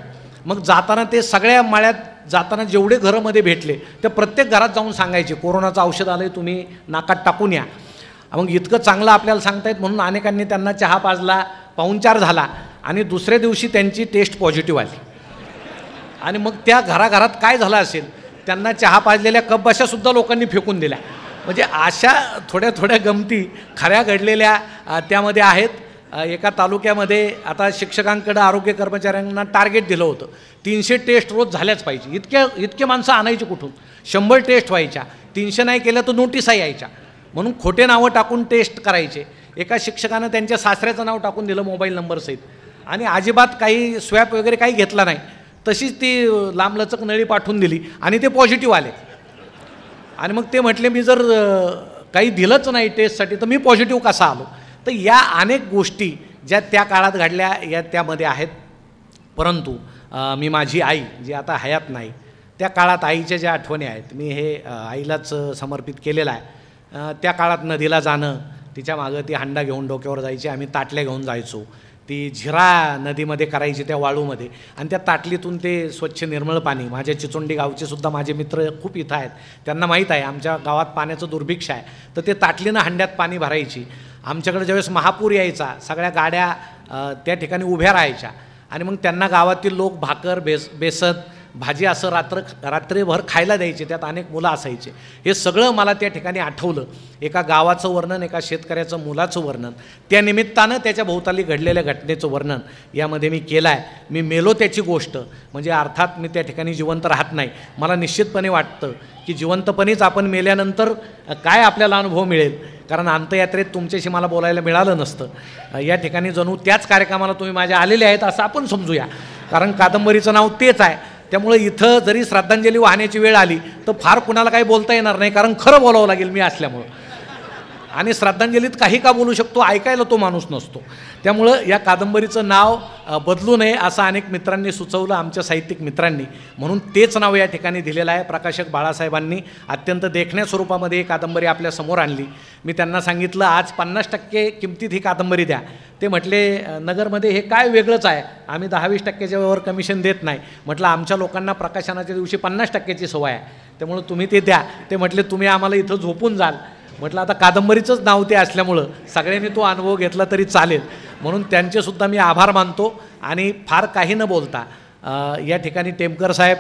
मग जाताना ते सगळ्या माळ्यात जाताना जेवढे घरामध्ये भेटले त्या प्रत्येक घरात जाऊन सांगायचे कोरोनाचं औषध आलं आहे, तुम्ही नाकात टाकून या. मग इतकं चांगलं आपल्याला सांगतायत म्हणून अनेकांनी त्यांना चहा पाजला, पाहुणचार झाला, आणि दुसऱ्या दिवशी त्यांची टेस्ट पॉझिटिव्ह आली. आणि मग त्या घराघरात काय झालं असेल, त्यांना चहा पाजलेल्या कपबशासुद्धा लोकांनी फेकून दिल्या. म्हणजे अशा थोड्या थोड्या गमती खऱ्या घडलेल्या त्यामध्ये आहेत. एका तालुक्यामध्ये आता शिक्षकांकडे आरोग्य कर्मचाऱ्यांना टार्गेट दिलं होतं, 300 टेस्ट रोज झाल्याच पाहिजे. इतके माणसं आणायची कुठून? 100 टेस्ट व्हायच्या, 300 नाही केल्या तर नोटिसा यायच्या. म्हणून खोटे नावं टाकून टेस्ट करायचे. एका शिक्षकानं त्यांच्या सासऱ्याचं नाव टाकून दिलं मोबाईल नंबरसहित, आणि अजिबात काही स्वॅप वगैरे काही घेतला नाही. तशीच ती लांबलचक नळी पाठवून दिली आणि ते पॉझिटिव्ह आले. आणि मग ते म्हटले मी जर काही दिलंच नाही टेस्टसाठी तर मी पॉझिटिव्ह कसा आलो? तर या अनेक गोष्टी ज्या त्या काळात घडल्या या त्यामध्ये आहेत. परंतु मी माझी आई जी आता हयात नाही, त्या काळात आईच्या ज्या आठवणी आहेत, मी हे आईलाच समर्पित केलेलं आहे. त्या काळात नदीला जाणं, तिच्या मागं ती हांडा घेऊन डोक्यावर जायची, आम्ही ताटल्या घेऊन जायचो, ती झिरा नदीमध्ये करायची त्या वाळूमध्ये, आणि त्या ताटलीतून ते स्वच्छ निर्मळ पाणी. माझ्या चिचोंडी गावचे सुद्धा माझे मित्र खूप इथं आहेत, त्यांना माहीत आहे आमच्या गावात पाण्याचं दुर्भिक्ष आहे, तर ते ताटलीनं हांड्यात पाणी भरायची. आमच्याकडे ज्यावेळेस महापूर यायचा सगळ्या गाड्या त्या ठिकाणी उभ्या राहायच्या, आणि मग त्यांना गावातील लोक भाकर बेसन भाजी असं रात्रभर खायला द्यायचे. त्यात अनेक मुलं असायचे. हे सगळं मला त्या ठिकाणी आठवलं. एका गावाचं वर्णन, एका शेतकऱ्याचं मुलाचं वर्णन, त्या निमित्तानं त्याच्या भोवताली घडलेल्या घटनेचं वर्णन यामध्ये मी केलं आहे. मी मेलो त्याची गोष्ट, म्हणजे अर्थात मी त्या ठिकाणी जिवंत राहत नाही. मला निश्चितपणे वाटतं की जिवंतपणेच आपण मेल्यानंतर काय आपल्याला अनुभव मिळेल, कारण अंत्ययात्रेत तुमच्याशी मला बोलायला मिळालं नसतं. या ठिकाणी जणू त्याच कार्यक्रमाला तुम्ही माझ्या आलेले आहेत असं आपण समजूया, कारण कादंबरीचं नाव तेच आहे. त्यामुळे इथं जरी श्रद्धांजली वाहण्याची वेळ आली तर फार कुणाला काही बोलता येणार नाही, कारण खरं बोलावं लागेल मी असल्यामुळं. आणि श्रद्धांजलीत काही का बोलू शकतो, ऐकायला तो माणूस नसतो. त्यामुळं या कादंबरीचं नाव बदलू नये असं अनेक मित्रांनी सुचवलं, आमच्या साहित्यिक मित्रांनी, म्हणून तेच नाव या ठिकाणी दिलेलं आहे. प्रकाशक बाळासाहेबांनी अत्यंत देखण्या स्वरूपामध्ये ही कादंबरी आपल्यासमोर आणली. मी त्यांना सांगितलं आज 50% किमतीत ही कादंबरी द्या. ते म्हटले नगरमध्ये हे काय वेगळंच आहे, आम्ही 10-20% वर कमिशन देत नाही. म्हटलं आमच्या लोकांना प्रकाशनाच्या दिवशी 50% सवय आहे, त्यामुळं तुम्ही ते द्या. ते म्हटले तुम्ही आम्हाला इथं झोपून जाल. म्हटलं आता कादंबरीचंच नाव ते असल्यामुळं सगळ्यांनी तो अनुभव घेतला तरी चालेल, म्हणून त्यांचेसुद्धा मी आभार मानतो. आणि फार काही न बोलता या ठिकाणी टेमकर साहेब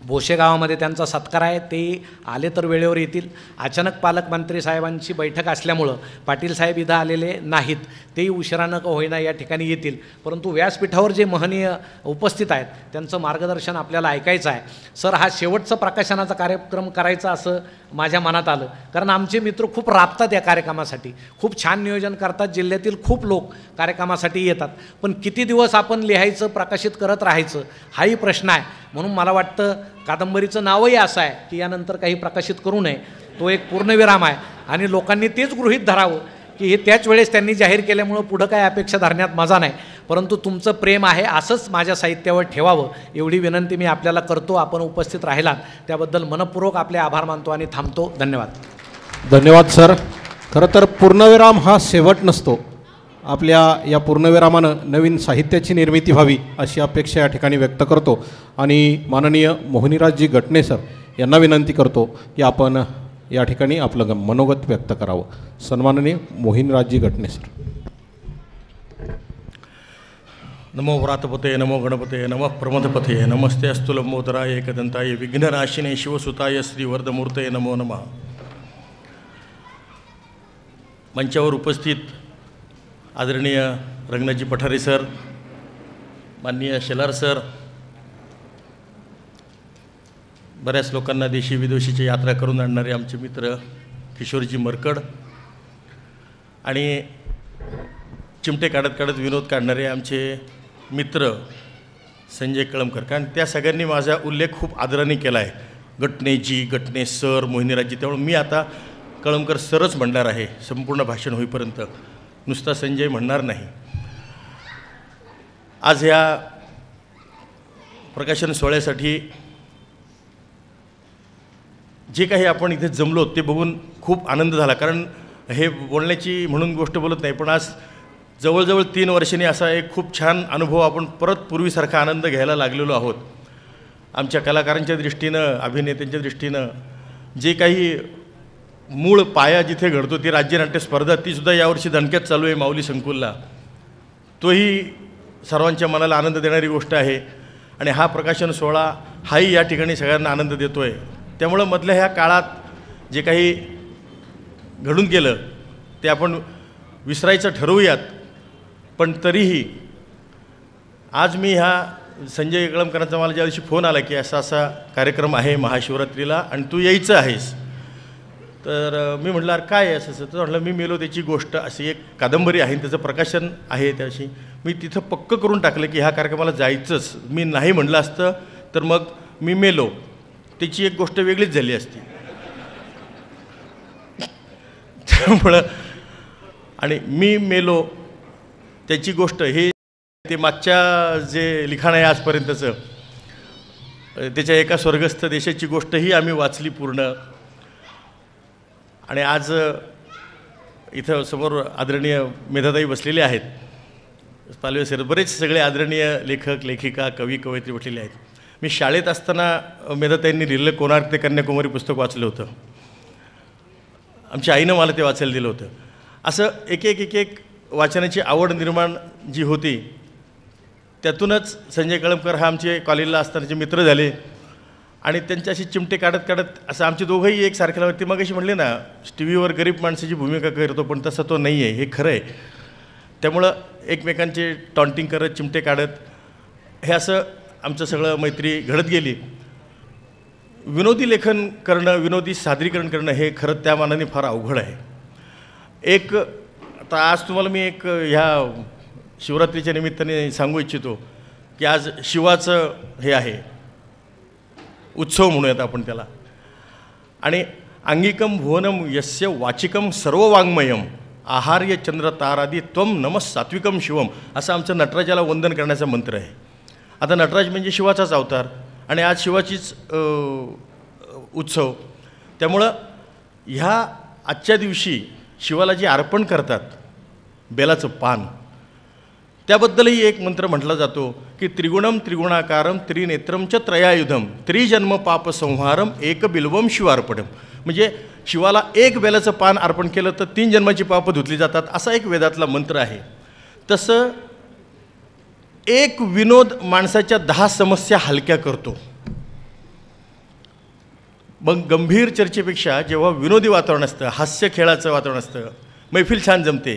भोसे गावामध्ये त्यांचा सत्कार आहे, ते आले तर वेळेवर येतील. अचानक पालकमंत्री साहेबांची बैठक असल्यामुळं पाटील साहेब इथं आलेले नाहीत, तेही उशिरानं का होईना या ठिकाणी येतील. परंतु व्यासपीठावर जे महनीय उपस्थित आहेत त्यांचं मार्गदर्शन आपल्याला ऐकायचं आहे. सर, हा शेवटचा प्रकाशनाचा कार्यक्रम करायचा असं माझ्या मनात आलं, कारण आमचे मित्र खूप राबतात या कार्यक्रमासाठी, खूप छान नियोजन करतात, जिल्ह्यातील खूप लोक कार्यक्रमासाठी येतात. पण किती दिवस आपण लिहायचं, प्रकाशित करत राहायचं, हाही प्रश्न आहे. म्हणून मला वाटतं कादंबरीचं नावही असं आहे की यानंतर काही प्रकाशित करू नये, तो एक पूर्णविराम आहे. आणि लोकांनी तेच गृहीत धरावं की हे त्याच वेळेस त्यांनी जाहीर केल्यामुळं पुढं काय अपेक्षा धरण्यात मजा नाही. परंतु तुमचं प्रेम आहे असंच माझ्या साहित्यावर ठेवावं, एवढी विनंती मी आपल्याला करतो. आपण उपस्थित राहिलात त्याबद्दल मनपूर्वक आपले आभार मानतो आणि थांबतो. धन्यवाद. धन्यवाद सर. खरं तर पूर्णविराम हा शेवट नसतो. आपल्या या पूर्णविरामानं नवीन साहित्याची निर्मिती व्हावी अशी अपेक्षा या ठिकाणी व्यक्त करतो आणि माननीय मोहिनीराजजी गटणे सर यांना विनंती करतो की आपण या ठिकाणी आपलं मनोगत व्यक्त करावं. सन्माननीय मोहिनीराजजी गटणे सर. नमो व्रातपते नमो गणपते नमः प्रमथपते नमस्ते अस्तु लंबोदराय एकदंताय विघ्ननाशिने शिवसुताय श्रीवर्धमूर्तये नमो नमः. मंचावर उपस्थित आदरणीय रंगनाथजी पठारे सर, माननीय शेलार सर, बऱ्याच लोकांना देशी विदेशीची यात्रा करून आणणारे आमचे मित्र किशोरजी मरकड आणि चिमटे काढत काढत विनोद काढणारे आमचे मित्र संजय कळमकर, कारण त्या सगळ्यांनी माझा उल्लेख खूप आदराने केला आहे. गटणेजी, गटणे सर, मोहिनीराजजी, त्यामुळे मी आता कळमकर सरच म्हणणार आहे संपूर्ण भाषण होईपर्यंत, नुसता संजय म्हणणार नाही. आज ह्या प्रकाशन सोहळ्यासाठी जे काही आपण इथे जमलो ते बघून खूप आनंद झाला. कारण हे बोलण्याची म्हणून गोष्ट बोलत नाही, पण आज जवळजवळ 3 वर्षांनी असा एक खूप छान अनुभव आपण परत पूर्वीसारखा आनंद घ्यायला लागलेलो आहोत. आमच्या कलाकारांच्या दृष्टीनं, अभिनेत्यांच्या दृष्टीनं जे काही मूळ पाया जिथे घडतो ती राज्यनाट्य स्पर्धा, तीसुद्धा यावर्षी दणक्यात चालू आहे माऊली संकुलला. तोही सर्वांच्या मनाला आनंद देणारी गोष्ट आहे आणि हा प्रकाशन सोहळा हाही या ठिकाणी सगळ्यांना आनंद देतो आहे. त्यामुळं मधल्या ह्या काळात जे काही घडून गेलं ते आपण विसरायचं ठरवूयात. पण तरीही आज मी ह्या संजय कळमकरांचा मला ज्या दिवशी फोन आला की असा असा कार्यक्रम आहे महाशिवरात्रीला आणि तू यायचं आहेस, तर मी म्हटलं अरे काय आहे असं. तर म्हटलं मी मेलो त्याची गोष्ट अशी एक कादंबरी आहे, त्याचं प्रकाशन आहे. त्याशी मी तिथं पक्क करून टाकलं की ह्या कार्यक्रमाला जायचंच. मी नाही म्हटलं असतं तर मग मी मेलो त्याची एक गोष्ट वेगळीच झाली असती. त्यामुळं आणि मी मेलो त्याची गोष्ट हे ते मागच्या जे लिखाण आहे आजपर्यंतचं, त्याच्या एका स्वर्गस्थ देशाची गोष्टही आम्ही वाचली पूर्ण. आणि आज इथं समोर आदरणीय मेधाताई बसलेले आहेत, पालवे सर, बरेच सगळे आदरणीय लेखक, लेखिका, कवी, कवयित्री बसलेले आहेत. मी शाळेत असताना मेधाताईंनी लिहिलेलं कोणार्क ते कन्याकुमारी पुस्तक वाचलं होतं. आमच्या आईनं मला ते वाचायला दिलं होतं. असं एक एक वाचनाची आवड निर्माण जी होती त्यातूनच संजय कळमकर हा आमचे कॉलेजला असतानाचे मित्र झाले आणि त्यांच्याशी चिमटे काढत काढत असं आमचे दोघंही एक सारख्याला. ती मग अशी म्हणले ना, टी व्हीवर गरीब माणसाची भूमिका करतो पण तसं तो नाही आहे, हे खरं आहे. त्यामुळं एकमेकांचे टॉन्टिंग करत, चिमटे काढत हे असं आमचं सगळं मैत्री घडत गेली. विनोदी लेखन करणं, विनोदी सादरीकरण करणं हे खरं त्या मानाने फार अवघड आहे. एक आता आज तुम्हाला मी एक ह्या शिवरात्रीच्या निमित्ताने सांगू इच्छितो की आज शिवाचं हे आहे उत्सव म्हणूयात आपण त्याला. आणि अंगिकम भुवनम यस्य वाचिकम सर्व वाङ्मयम आहार्य चंद्र तारादी त्वम नमस् सात्विकम शिवम, असं आमचं नटराजाला वंदन करण्याचा मंत्र आहे. आता नटराज म्हणजे शिवाचाच अवतार आणि आज शिवाचीच उत्सव. त्यामुळं ह्या आजच्या दिवशी शिवाला जे अर्पण करतात बेलाचं पान, त्याबद्दलही एक मंत्र म्हटला जातो की त्रिगुणम त्रिगुणाकारम त्रिनेत्रम च त्रयायुधम त्रिजन्म पाप संहारम एक बिल्वम शिवार्पणम. म्हणजे शिवाला एक बेलाचं पान अर्पण केलं तर 3 जन्माची पापं धुतली जातात, असा एक वेदातला मंत्र आहे. तसं एक विनोद माणसाच्या 10 समस्या हलक्या करतो. मग गंभीर चर्चेपेक्षा जेव्हा विनोदी वातावरण असतं, हास्य खेळाचं वातावरण असतं, मैफिल छान जमते,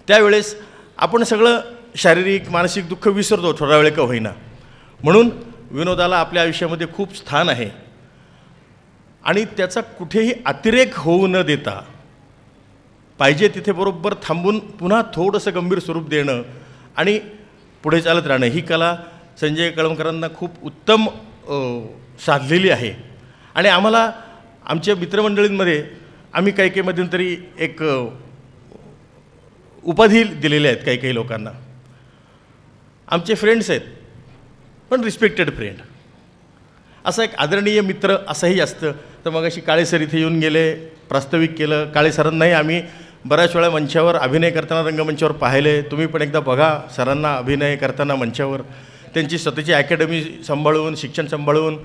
त्यावेळेस आपण सगळं शारीरिक मानसिक दुःख विसरतो थोडा वेळ का होईना. म्हणून विनोदाला आपल्या आयुष्यामध्ये खूप स्थान आहे आणि त्याचा कुठेही अतिरेक होऊ न देता पाहिजे तिथे बरोबर थांबून पुन्हा थोडंसं गंभीर स्वरूप देणं आणि पुढे चालत राहणं ही कला संजय कळमकरांना खूप उत्तम साधलेली आहे. आणि आम्हाला आमच्या मित्रमंडळींमध्ये आम्ही काही काही मध्यंतरी एक उपाधी दिलेल्या आहेत काही काही लोकांना. आमचे फ्रेंड्स आहेत पण रिस्पेक्टेड फ्रेंड, असं एक आदरणीय मित्र असंही असतं. तर मग अशी काळे सर इथे येऊन गेले, प्रास्ताविक केलं. काळे सरांनाही आम्ही बऱ्याच वेळा मंचावर अभिनय करताना रंगमंचावर पाहिले. तुम्ही पण एकदा बघा सरांना अभिनय करताना मंचावर. त्यांची स्वतःची अकॅडमी सांभाळून, शिक्षण सांभाळून,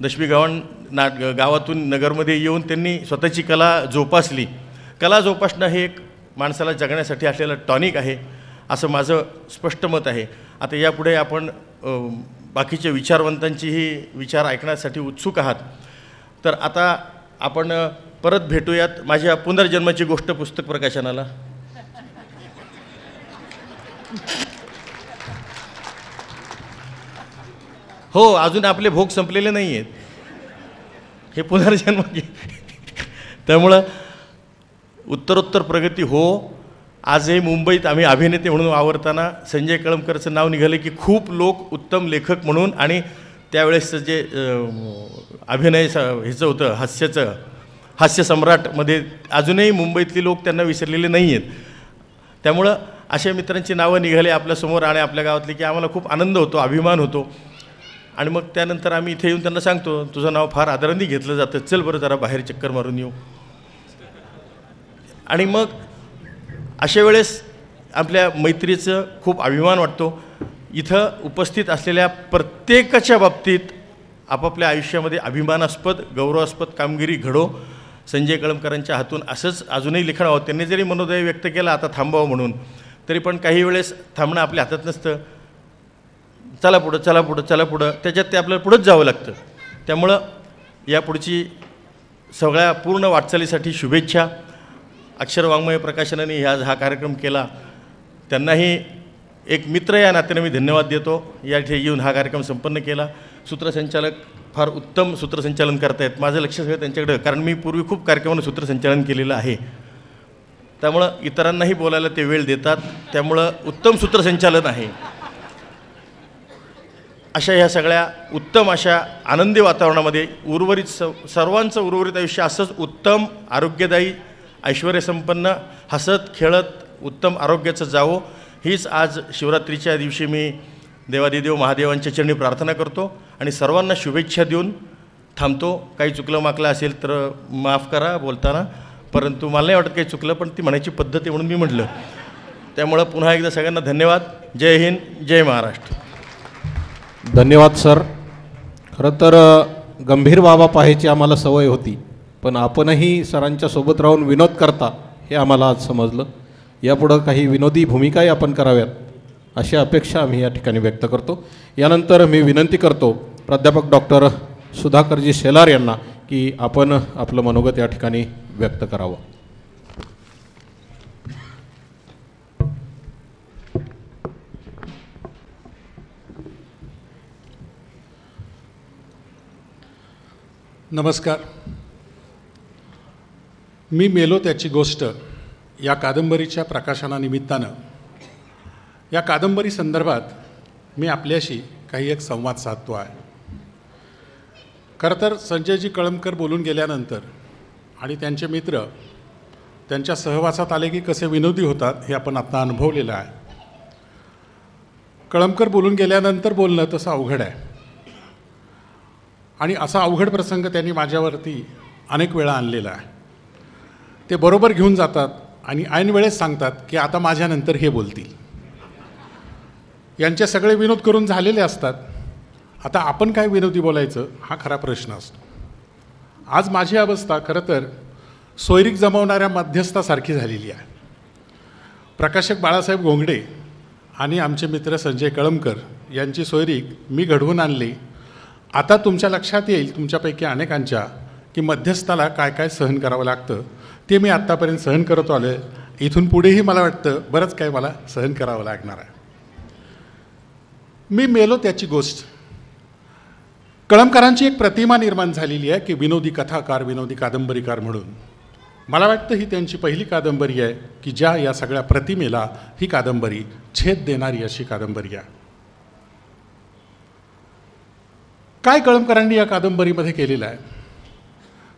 दशमी गावातून नगरमध्ये येऊन त्यांनी स्वतःची कला जोपासली. कला जोपासणं हे एक माणसाला जगण्यासाठी असलेलं टॉनिक आहे असं माझं स्पष्ट मत आहे. आता यापुढे आपण बाकीच्या विचारवंतांचीही विचार ऐकण्यासाठी उत्सुक आहात. तर आता आपण परत भेटूयात माझ्या पुनर्जन्माची गोष्ट पुस्तक प्रकाशनाला. हो, अजून आपले भोग संपलेले नाही आहेत, हे पुनर्जन्म. त्यामुळं उत्तरोत्तर प्रगती हो. आजही मुंबईत आम्ही अभिनेते म्हणून वावरताना संजय कळमकरचं नाव निघालं की खूप लोक उत्तम लेखक म्हणून, आणि त्यावेळेसचं जे अभिनय ह्याचं होतं हास्याचं, हास्य सम्राटमध्ये अजूनही मुंबईतली लोक त्यांना विसरलेले नाही आहेत. त्यामुळं अशा मित्रांची नावं निघाली आपल्यासमोर आणि आपल्या गावातली की आम्हाला खूप आनंद होतो, अभिमान होतो. आणि मग त्यानंतर आम्ही इथे येऊन त्यांना सांगतो तुझं नाव फार आदराने घेतलं जातं, चल बरं जरा बाहेर चक्कर मारून येऊ. आणि मग अशा वेळेस आपल्या मैत्रीचं खूप अभिमान वाटतो. इथं उपस्थित असलेल्या प्रत्येकाच्या बाबतीत आपापल्या आयुष्यामध्ये अभिमानास्पद गौरवास्पद कामगिरी घडो. संजय कळमकरांच्या हातून असंच अजूनही लिखाण व्हावं. त्यांनी जरी मनोदय व्यक्त केला आता थांबावं म्हणून, तरी पण काही वेळेस थांबणं आपल्या हातात नसतं. चला पुढं, चला पुढं, चला पुढं, त्याच्यात ते आपल्याला पुढंच जावं लागतं. त्यामुळं यापुढची सगळ्या पूर्ण वाटचालीसाठी शुभेच्छा. अक्षरवाङ्मय प्रकाशनाने हा कार्यक्रम केला, त्यांनाही एक मित्र या नात्याने मी धन्यवाद देतो. या ठिकाणी येऊन हा कार्यक्रम संपन्न केला. सूत्रसंचालक फार उत्तम सूत्रसंचालन करतायत. माझं लक्ष सगळं त्यांच्याकडं, कारण मी पूर्वी खूप कार्यक्रमानं सूत्रसंचालन केलेलं आहे. त्यामुळं इतरांनाही बोलायला ते वेळ देतात, त्यामुळं उत्तम सूत्रसंचालन आहे. अशा ह्या सगळ्या उत्तम अशा आनंदी वातावरणामध्ये उर्वरित सर्वांचं उर्वरित आयुष्य असंच उत्तम आरोग्यदायी ऐश्वर्यसंपन्न हसत खेळत उत्तम आरोग्याचं जावो, हीच आज शिवरात्रीच्या दिवशी मी देवादिदेव महादेवांच्या चरणी प्रार्थना करतो आणि सर्वांना शुभेच्छा देऊन थांबतो. काही चुकलं माकलं असेल तर माफ करा बोलताना, परंतु मला नाही वाटत काही चुकलं, पण ती म्हणायची पद्धत आहे म्हणून मी म्हटलं. त्यामुळं पुन्हा एकदा सगळ्यांना धन्यवाद. जय हिंद, जय महाराष्ट्र. धन्यवाद सर. खरं तर गंभीर बाबा पाहायची आम्हाला सवय होती, पण आपणही सरांच्या सोबत राहून विनोद करता हे आम्हाला आज समजलं. यापुढं काही विनोदी भूमिकाही आपण कराव्यात अशी अपेक्षा आम्ही या ठिकाणी व्यक्त करतो. यानंतर मी विनंती करतो प्राध्यापक डॉक्टर सुधाकरजी शेलार यांना की आपण आपलं मनोगत या ठिकाणी व्यक्त करावं. नमस्कार. मी मेलो त्याची गोष्ट या कादंबरीच्या प्रकाशनानिमित्तानं या कादंबरी संदर्भात मी आपल्याशी काही एक संवाद साधतो आहे. खरं तर संजयजी कळमकर बोलून गेल्यानंतर आणि त्यांचे मित्र त्यांच्या सहवासात आले की कसे विनोदी होतात हे आपण आता अनुभवलेलं आहे. कळमकर बोलून गेल्यानंतर बोलणं तसं अवघड आहे आणि असा अवघड प्रसंग त्यांनी माझ्यावरती अनेक वेळा आणलेला आहे. ते बरोबर घेऊन जातात आणि ऐन वेळेस सांगतात की आता माझ्यानंतर हे बोलतील. यांचे सगळे विनोद करून झालेले असतात. आता आपण काय विनोदी बोलायचं हा खरा प्रश्न असतो. आज माझी अवस्था खरं तर सोयरीक जमवणाऱ्या मध्यस्थासारखी झालेली आहे. प्रकाशक बाळासाहेब घोंगडे आणि आमचे मित्र संजय कळमकर यांची सोयरीक मी घडवून आणली. आता तुमच्या लक्षात येईल तुमच्यापैकी अनेकांच्या की मध्यस्थाला काय काय सहन करावं लागतं ते मी आत्तापर्यंत सहन करत आलो आहे. इथून पुढेही मला वाटतं बरंच काही मला सहन करावं लागणार आहे. मी मेलो त्याची गोष्ट. कळमकरांची एक प्रतिमा निर्माण झालेली आहे की विनोदी कथाकार, विनोदी कादंबरीकार म्हणून. मला वाटतं ही त्यांची पहिली कादंबरी आहे की ज्या या सगळ्या प्रतिमेला ही कादंबरी छेद देणारी अशी कादंबरी आहे. काय कळमकरांनी या कादंबरीमध्ये केलेलं आहे?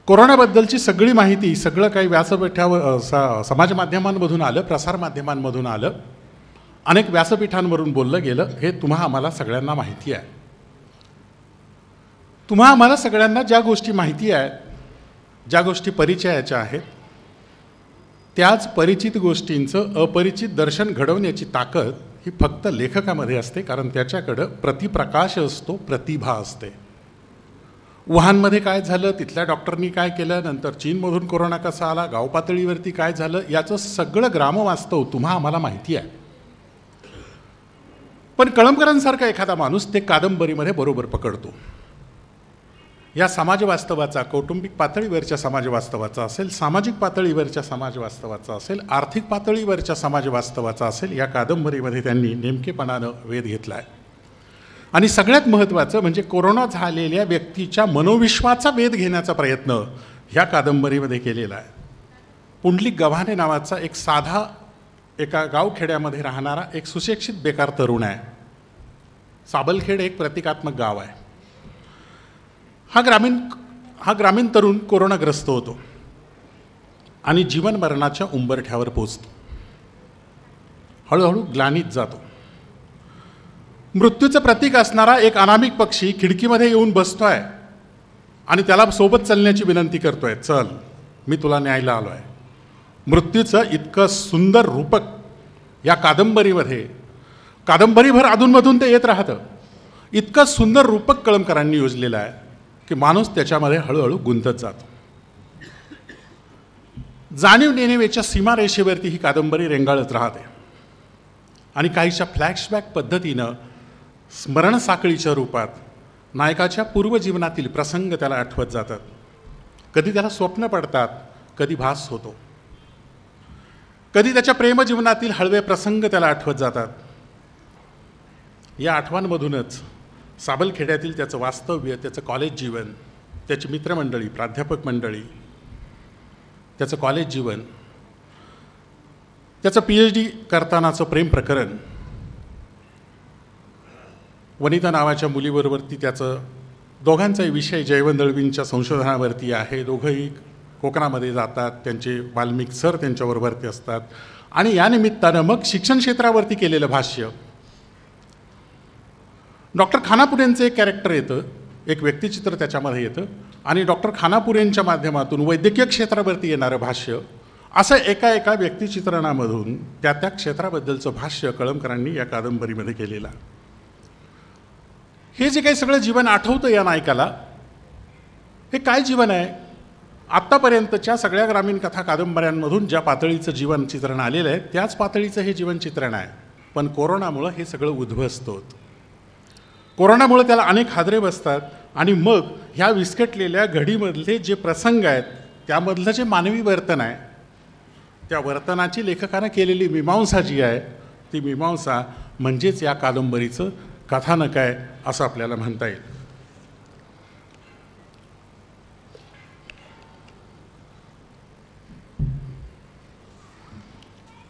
कोरोनाबद्दलची सगळी माहिती, सगळं काही व्यासपीठावर समाज माध्यमांमधून आलं, प्रसारमाध्यमांमधून आलं, अनेक व्यासपीठांवरून बोललं गेलं. हे तुम्हा आम्हाला सगळ्यांना माहिती आहे. तुम्हा आम्हाला सगळ्यांना ज्या गोष्टी माहिती आहेत, ज्या गोष्टी परिचयाच्या आहेत, त्याच परिचित गोष्टींचं अपरिचित दर्शन घडवण्याची ताकद ही फक्त लेखकामध्ये असते, कारण त्याच्याकडं प्रतिप्रकाश असतो, प्रतिभा असते. वुहानमध्ये काय झालं, तिथल्या डॉक्टरनी काय केलं, नंतर चीनमधून कोरोना कसा आला, गाव पातळीवरती काय झालं, याचं सगळं ग्रामवास्तव तुम्हा आम्हाला माहिती आहे. पण कळमकरांसारखा एखादा माणूस ते कादंबरीमध्ये बरोबर पकडतो. या समाज वास्तवाचा, कौटुंबिक पातळीवरच्या समाज वास्तवाचा असेल, सामाजिक पातळीवरच्या समाज वास्तवाचा असेल, आर्थिक पातळीवरच्या समाज वास्तवाचा असेल, या कादंबरीमध्ये त्यांनी नेमकेपणानं वेध घेतला आहे. आणि सगळ्यात महत्त्वाचं म्हणजे कोरोना झालेल्या व्यक्तीच्या मनोविश्वाचा वेध घेण्याचा प्रयत्न ह्या कादंबरीमध्ये केलेला आहे. पुंडलिक गव्हाणे नावाचा एक साधा, एका गावखेड्यामध्ये राहणारा एक सुशिक्षित बेकार तरुण आहे. साबलखेड एक प्रतिकात्मक गाव आहे. हा ग्रामीण तरुण कोरोनाग्रस्त होतो आणि जीवन मरणाच्या उंबरठ्यावर पोचतो. हळूहळू ग्लानीत जातो. मृत्यूचं प्रतीक असणारा एक अनामिक पक्षी खिडकीमध्ये येऊन बसतोय आणि त्याला सोबत चालण्याची विनंती करतोय, चल मी तुला न्यायला आलो आहे. मृत्यूचं इतकं सुंदर रूपक या कादंबरीमध्ये, कादंबरीभर अधूनमधून ते येत राहतं. इतकं सुंदर रूपक कळमकरांनी योजलेलं आहे की माणूस त्याच्यामध्ये हळूहळू गुंतत जातो. जाणीव नेणिवेच्या सीमारेषेवरती ही कादंबरी रेंगाळत राहते आणि काहीशा फ्लॅशबॅक पद्धतीनं स्मरणसाखळीच्या रूपात नायकाच्या पूर्वजीवनातील प्रसंग त्याला आठवत जातात. कधी त्याला स्वप्न पडतात, कधी भास होतो, कधी त्याच्या प्रेमजीवनातील हळवे प्रसंग त्याला आठवत जातात. या आठवणमधूनच साबलखेड्यातील त्याचं वास्तव्य, त्याचं कॉलेज जीवन, त्याची मित्रमंडळी, प्राध्यापक मंडळी, त्याचं कॉलेज जीवन, त्याचं PhD करतानाचं प्रेम प्रकरण, वनिता नावाच्या मुलीबरोबरती त्याचं, दोघांचाही विषय जयवंत दळवींच्या संशोधनावरती आहे. दोघंही कोकणामध्ये जातात, त्यांचे वाल्मिक सर त्यांच्याबरोबरती असतात आणि या निमित्तानं मग शिक्षण क्षेत्रावरती केलेलं भाष्य. डॉक्टर खानापुरेंचं एक कॅरेक्टर येतं, एक व्यक्तिचित्र त्याच्यामध्ये येतं आणि डॉक्टर खानापुरेंच्या माध्यमातून वैद्यकीय क्षेत्रावरती येणारं भाष्य, असं एका एका व्यक्तिचित्रणामधून त्या त्या क्षेत्राबद्दलचं भाष्य कळमकरांनी या कादंबरीमध्ये केलेलं. हे जे काही सगळं जीवन आठवतं या नायकाला, हे काय जीवन आहे? आत्तापर्यंतच्या सगळ्या ग्रामीण कथा कादंबऱ्यांमधून ज्या पातळीचं जीवन चित्रण आलेलं आहे त्याच पातळीचं हे जीवन चित्रण आहे. पण कोरोनामुळं हे सगळं उद्ध्वस्त होतं. कोरोनामुळे त्याला अनेक हादरे बसतात आणि मग ह्या विस्कटलेल्या घडीमधले जे प्रसंग आहेत त्यामधलं जे मानवी वर्तन आहे, त्या वर्तनाची लेखकानं केलेली मीमांसा जी आहे, ती मीमांसा म्हणजेच या कादंबरीचं कथानक आहे असं आपल्याला म्हणता येईल.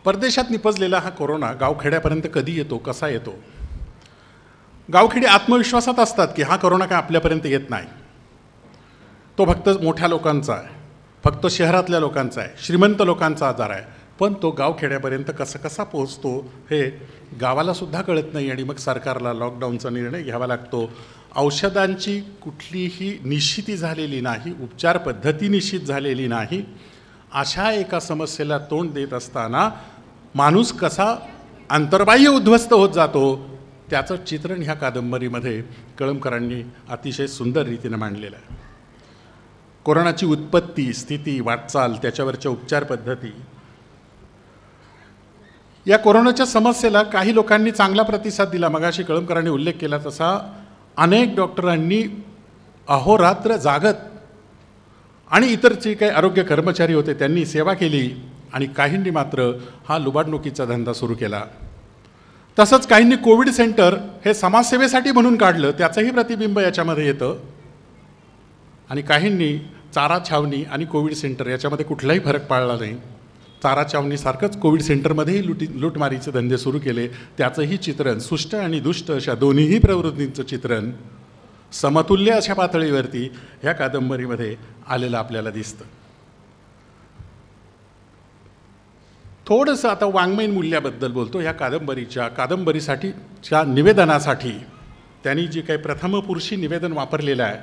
परदेशात निपजलेला हा कोरोना गावखेड्यापर्यंत कधी येतो, कसा येतो? गावखेडे आत्मविश्वासात असतात की हा कोरोना काय आपल्यापर्यंत येत नाही, तो फक्त मोठ्या लोकांचा आहे, फक्त शहरातल्या लोकांचा आहे, श्रीमंत लोकांचा आजार आहे. पण तो गावखेड्यापर्यंत कसा पोहोचतो हे गावालासुद्धा कळत नाही आणि मग सरकारला लॉकडाऊनचा निर्णय घ्यावा लागतो. औषधांची कुठलीही निश्चिती झालेली नाही, उपचार पद्धती निश्चित झालेली नाही. अशा एका समस्येला तोंड देत असताना माणूस कसा अंतर्बाह्य उद्ध्वस्त होत जातो त्याचं चित्रण ह्या कादंबरीमध्ये कळमकरांनी अतिशय सुंदर रीतीने मांडलेलं आहे. कोरोनाची उत्पत्ती, स्थिती, वाटचाल, त्याच्यावरच्या उपचार पद्धती. या कोरोनाच्या समस्येला काही लोकांनी चांगला प्रतिसाद दिला. मगाशी कळमकरांनी उल्लेख केला तसा अनेक डॉक्टरांनी अहोरात्र जागत आणि इतर जे काही आरोग्य कर्मचारी होते त्यांनी सेवा केली आणि काहींनी मात्र हा लुबाडणुकीचा धंदा सुरू केला. तसंच काहींनी कोविड सेंटर हे समाजसेवेसाठी म्हणून काढलं, त्याचंही प्रतिबिंब याच्यामध्ये येतं. आणि काहींनी चारा छावणी आणि कोविड सेंटर याच्यामध्ये कुठलाही फरक पाळला नाही. चारा छावणीसारखंच कोविड सेंटरमध्येही लूटमारीचे धंदे सुरू केले, त्याचंही चित्रण, सुष्ट आणि दुष्ट अशा दोन्हीही प्रवृत्तींचं चित्रण समतुल्य अशा पातळीवरती ह्या कादंबरीमध्ये आलेलं आपल्याला दिसतं. थोडंसं आता वाङ्मयीन मूल्याबद्दल बोलतो. ह्या कादंबरीच्या निवेदनासाठी त्यांनी जे काही प्रथमपुरुषी निवेदन वापरलेलं आहे,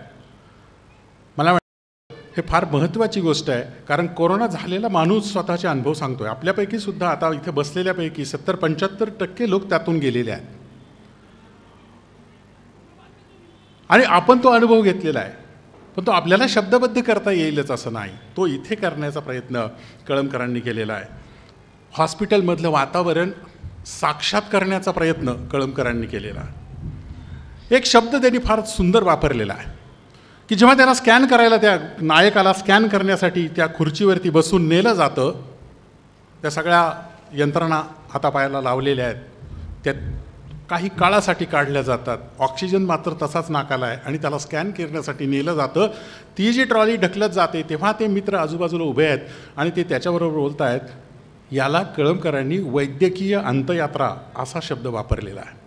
मला वाटतं हे फार महत्त्वाची गोष्ट आहे. कारण कोरोना झालेला माणूस स्वतःचे अनुभव सांगतो आहे. आपल्यापैकी सुद्धा आता इथे बसलेल्यापैकी 70-75% लोक त्यातून गेलेले आहेत आणि आपण तो अनुभव घेतलेला आहे. पण तो आपल्याला शब्दबद्ध करता येईलच असं नाही. तो इथे करण्याचा प्रयत्न कळमकरांनी केलेला आहे. हॉस्पिटलमधलं वातावरण साक्षात करण्याचा प्रयत्न कळमकरांनी केलेला आहे. एक शब्द त्यांनी फार सुंदर वापरलेला आहे की जेव्हा त्याला स्कॅन करायला, त्या नायकाला स्कॅन करण्यासाठी त्या खुर्चीवरती बसून नेलं जातं, त्या सगळ्या यंत्रणा हातापायाला लावलेल्या आहेत, त्या काही काळासाठी काढल्या जातात. ऑक्सिजन मात्र तसाच नाकाला आहे आणि त्याला स्कॅन करण्यासाठी नेलं जातं. ती जी ट्रॉली ढकलत जाते तेव्हा ते मित्र आजूबाजूला उभे आहेत आणि ते त्याच्याबरोबर बोलत आहेत. याला कळमकरांनी वैद्यकीय अंतयात्रा असा शब्द वापरलेला आहे.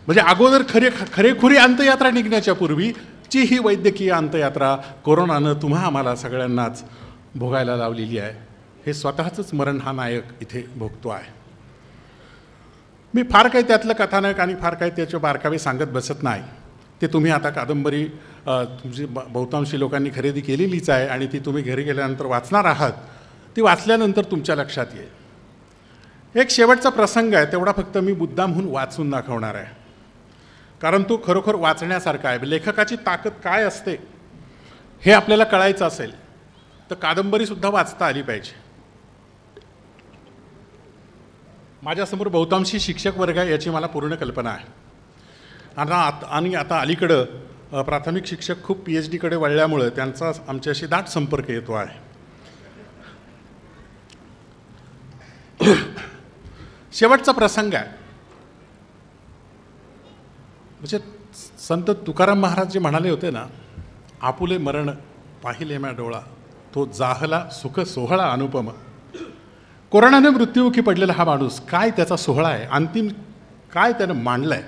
म्हणजे अगोदर खरेखुरी अंतयात्रा निघण्याच्या पूर्वीची ही वैद्यकीय अंतयात्रा कोरोनानं तुम्हा आम्हाला सगळ्यांनाच भोगायला लावलेली आहे. हे स्वतःचंच मरण हा नायक इथे भोगतो आहे. मी फार काही त्यातलं कथानक आणि फार काही त्याचे बारकावे सांगत बसत नाही. ते तुम्ही आता कादंबरी तुमची बहुतांशी लोकांनी खरेदी केलेलीच आहे आणि ती तुम्ही घरी गेल्यानंतर वाचणार आहात. ती वाचल्यानंतर तुमच्या लक्षात येईल. एक शेवटचा प्रसंग आहे, तेवढा फक्त मी मुद्दामहून वाचून दाखवणार आहे, कारण तो खरोखर वाचण्यासारखा आहे. लेखकाची ताकद काय असते हे आपल्याला कळायचं असेल तर कादंबरीसुद्धा वाचता आली पाहिजे. माझ्यासमोर बहुतांशी शिक्षक वर्ग आहे याची मला पूर्ण कल्पना आहे. आणि आता अलीकडं प्राथमिक शिक्षक खूप PhD कडे वळल्यामुळं त्यांचा आमच्याशी दाट संपर्क येतो आहे. शेवटचा प्रसंग आहे. म्हणजे संत तुकाराम महाराज जे म्हणाले होते ना, आपुले मरण पाहिले म्या डोळा, तो जाहला सुख सोहळा अनुपम. कोरोनाने मृत्युमुखी पडलेला हा माणूस, काय त्याचा सोहळा आहे, अंतिम काय त्यानं मांडलं आहे.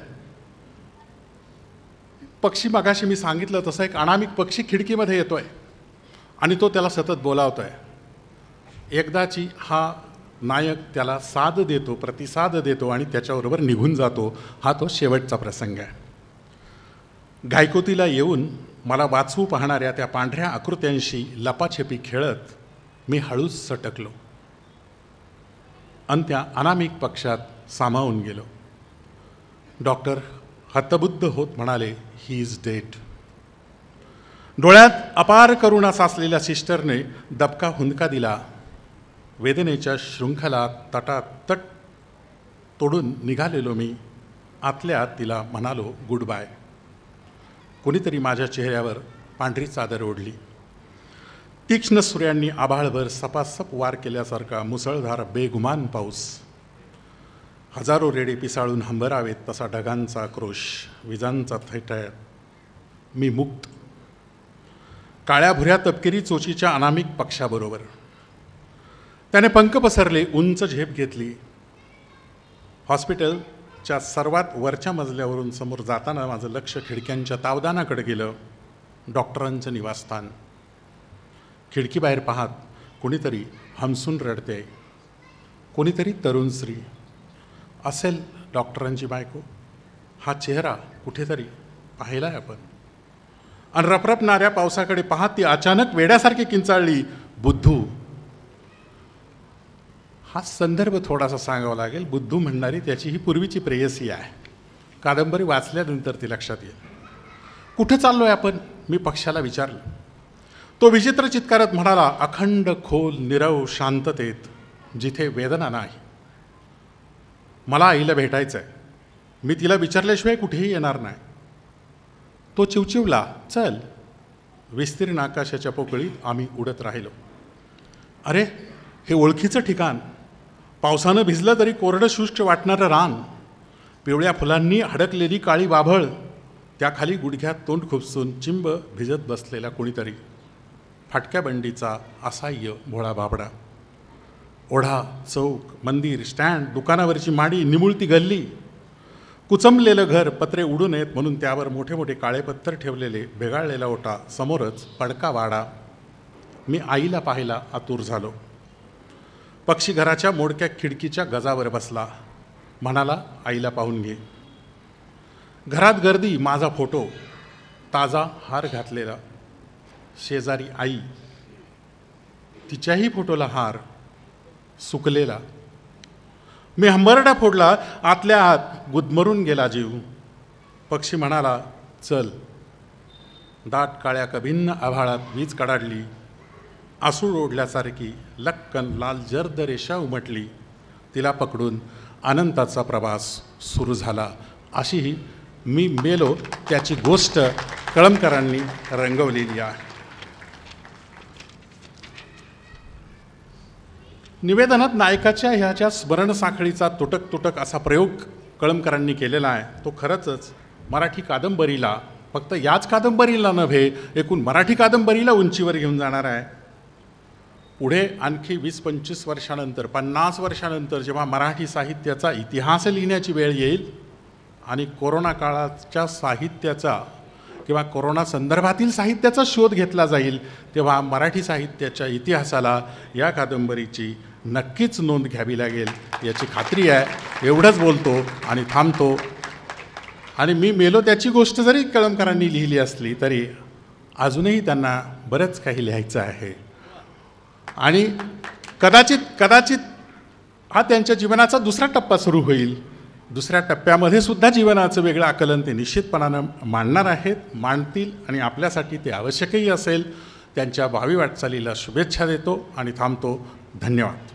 पक्षी, मगाशी मी सांगितलं तसं एक अनामिक पक्षी खिडकीमध्ये येतोय आणि तो त्याला सतत बोलावतोय. एकदाची हा नायक त्याला साथ देतो, प्रतिसाद देतो आणि त्याच्याबरोबर निघून जातो. हा तो शेवटचा प्रसंग आहे. गायकोतीला येऊन मला वाचवू पाहणाऱ्या त्या पांढऱ्या आकृत्यांशी लपाछपी खेळत मी हळूच सटकलो आणि त्या अनामिक पक्षात सामावून गेलो. डॉक्टर हतबुद्ध होत म्हणाले, ही इज डेड. डोळ्यात अपार करुणा साचलेल्या सिस्टरने दबका हुंदका दिला. वेदनेच्या शृंखला तटातट तोडून निघालेलो मी. आतल्या आत तिला म्हणालो गुड बाय. कोणीतरी माझ्या चेहऱ्यावर पांढरी चादर ओढली. तीक्ष्ण सूर्यांनी आभाळभर सपासप वार केल्यासारखा मुसळधार बेगुमान पाऊस. हजारो रेडे पिसाळून हंबरावेत तसा ढगांचा आक्रोश, विजांचा थैथयाट. मी मुक्त. काळ्या भुऱ्या तपकिरी चोचीच्या अनामिक पक्षाबरोबर. त्याने पंख पसरले, उंच झेप घेतली. हॉस्पिटलच्या सर्वात वरच्या मजल्यावरून समोर जाताना माझं लक्ष खिडक्यांच्या तावदानाकडे गेलं. डॉक्टरांचं निवासस्थान. खिडकीबाहेर पाहत कोणीतरी हमसून रडते. कोणीतरी तरुण स्त्री असेल, डॉक्टरांची बायको. हा चेहरा कुठेतरी पाहिला आहे आपण. आणि रपरपणाऱ्या पावसाकडे पाहत ती अचानक वेड्यासारखी किंचाळली, बुद्धू. हा संदर्भ थोडासा सांगावा लागेल. बुद्धू म्हणणारी त्याची ही पूर्वीची प्रेयसी आहे. कादंबरी वाचल्यानंतर ती लक्षात येईल. कुठं चाललोय आपण, मी पक्षाला विचारलं. तो विचित्र चित्कारत म्हणाला, अखंड खोल निरव शांततेत जिथे वेदना नाही. मला आईला भेटायचं आहे. मी तिला विचारल्याशिवाय कुठेही येणार नाही. तो चिवचिवला, चल. विस्तीर्ण आकाशाच्या पोकळीत आम्ही उडत राहिलो. अरे, हे ओळखीचं ठिकाण, पावसानं भिजलं तरी कोरडं शुष्क वाटणारं रान, पिवळ्या फुलांनी हडकलेली काळी बाभळ, त्याखाली गुडघ्यात तोंड खुपसून चिंब भिजत बसलेला कोणीतरी, फाटक्या बंडीचा असहाय्य भोळा बाबडा, ओढा, चौक, मंदिर, स्टँड, दुकानावरची माडी, निमुळती गल्ली, कुचंबलेलं घर, पत्रे उडू नयेत म्हणून त्यावर मोठे मोठे काळे पत्तर ठेवलेले भेगाळलेला ओटा, समोरच पडका वाडा. मी आईला पाहायला आतुर झालो. पक्षी घराच्या मोडक्या खिडकीच्या गजावर बसला, म्हणाला, आईला पाहून घे. घरात गर्दी, माझा फोटो, ताजा हार घातलेला, शेजारी आई, तिच्याही फोटोला हार, सुकलेला. मी हंबरडा फोडला, आतल्या आत गुदमरून गेला जीव. पक्षी म्हणाला, चल. दाट काळ्या कभिन्न आभाळात वीज कडाडली, आसूड ओढल्यासारखी लक्कन लाल जर्द रेषा उमटली. तिला पकडून अनंताचा प्रवास सुरू झाला. अशीही मी मेलो त्याची गोष्ट कळमकरांनी रंगवलेली आहे. निवेदनात नायकाच्या ह्याच्या स्मरणसाखळीचा तुटक तुटक असा प्रयोग कळमकरांनी केलेला आहे. तो खरंच मराठी कादंबरीला, फक्त याच कादंबरीला नव्हे, एकूण मराठी कादंबरीला उंचीवर घेऊन जाणार आहे. पुढे आणखी 20-25 वर्षानंतर, 50 वर्षानंतर जेव्हा मराठी साहित्याचा इतिहास लिहिण्याची वेळ येईल आणि कोरोना काळाच्या साहित्याचा किंवा कोरोना संदर्भातील साहित्याचा शोध घेतला जाईल, तेव्हा मराठी साहित्याच्या इतिहासाला या कादंबरीची नक्कीच नोंद घ्यावी लागेल याची खात्री आहे. एवढंच बोलतो आणि थांबतो. आणि मी मेलो त्याची गोष्ट जरी कळमकरांनी लिहिली असली तरी अजूनही त्यांना बरंच काही लिहायचं आहे. आणि कदाचित हा त्यांच्या जीवनाचा दुसरा टप्पा सुरू होईल. दुसऱ्या टप्प्यामध्ये सुद्धा जीवनाचं वेगळं आकलन ते निश्चितपणानं मांडणार आहेत, मांडतील आणि आपल्यासाठी ते आवश्यकही असेल. त्यांच्या भावी वाटचालीला शुभेच्छा देतो आणि थांबतो. धन्यवाद.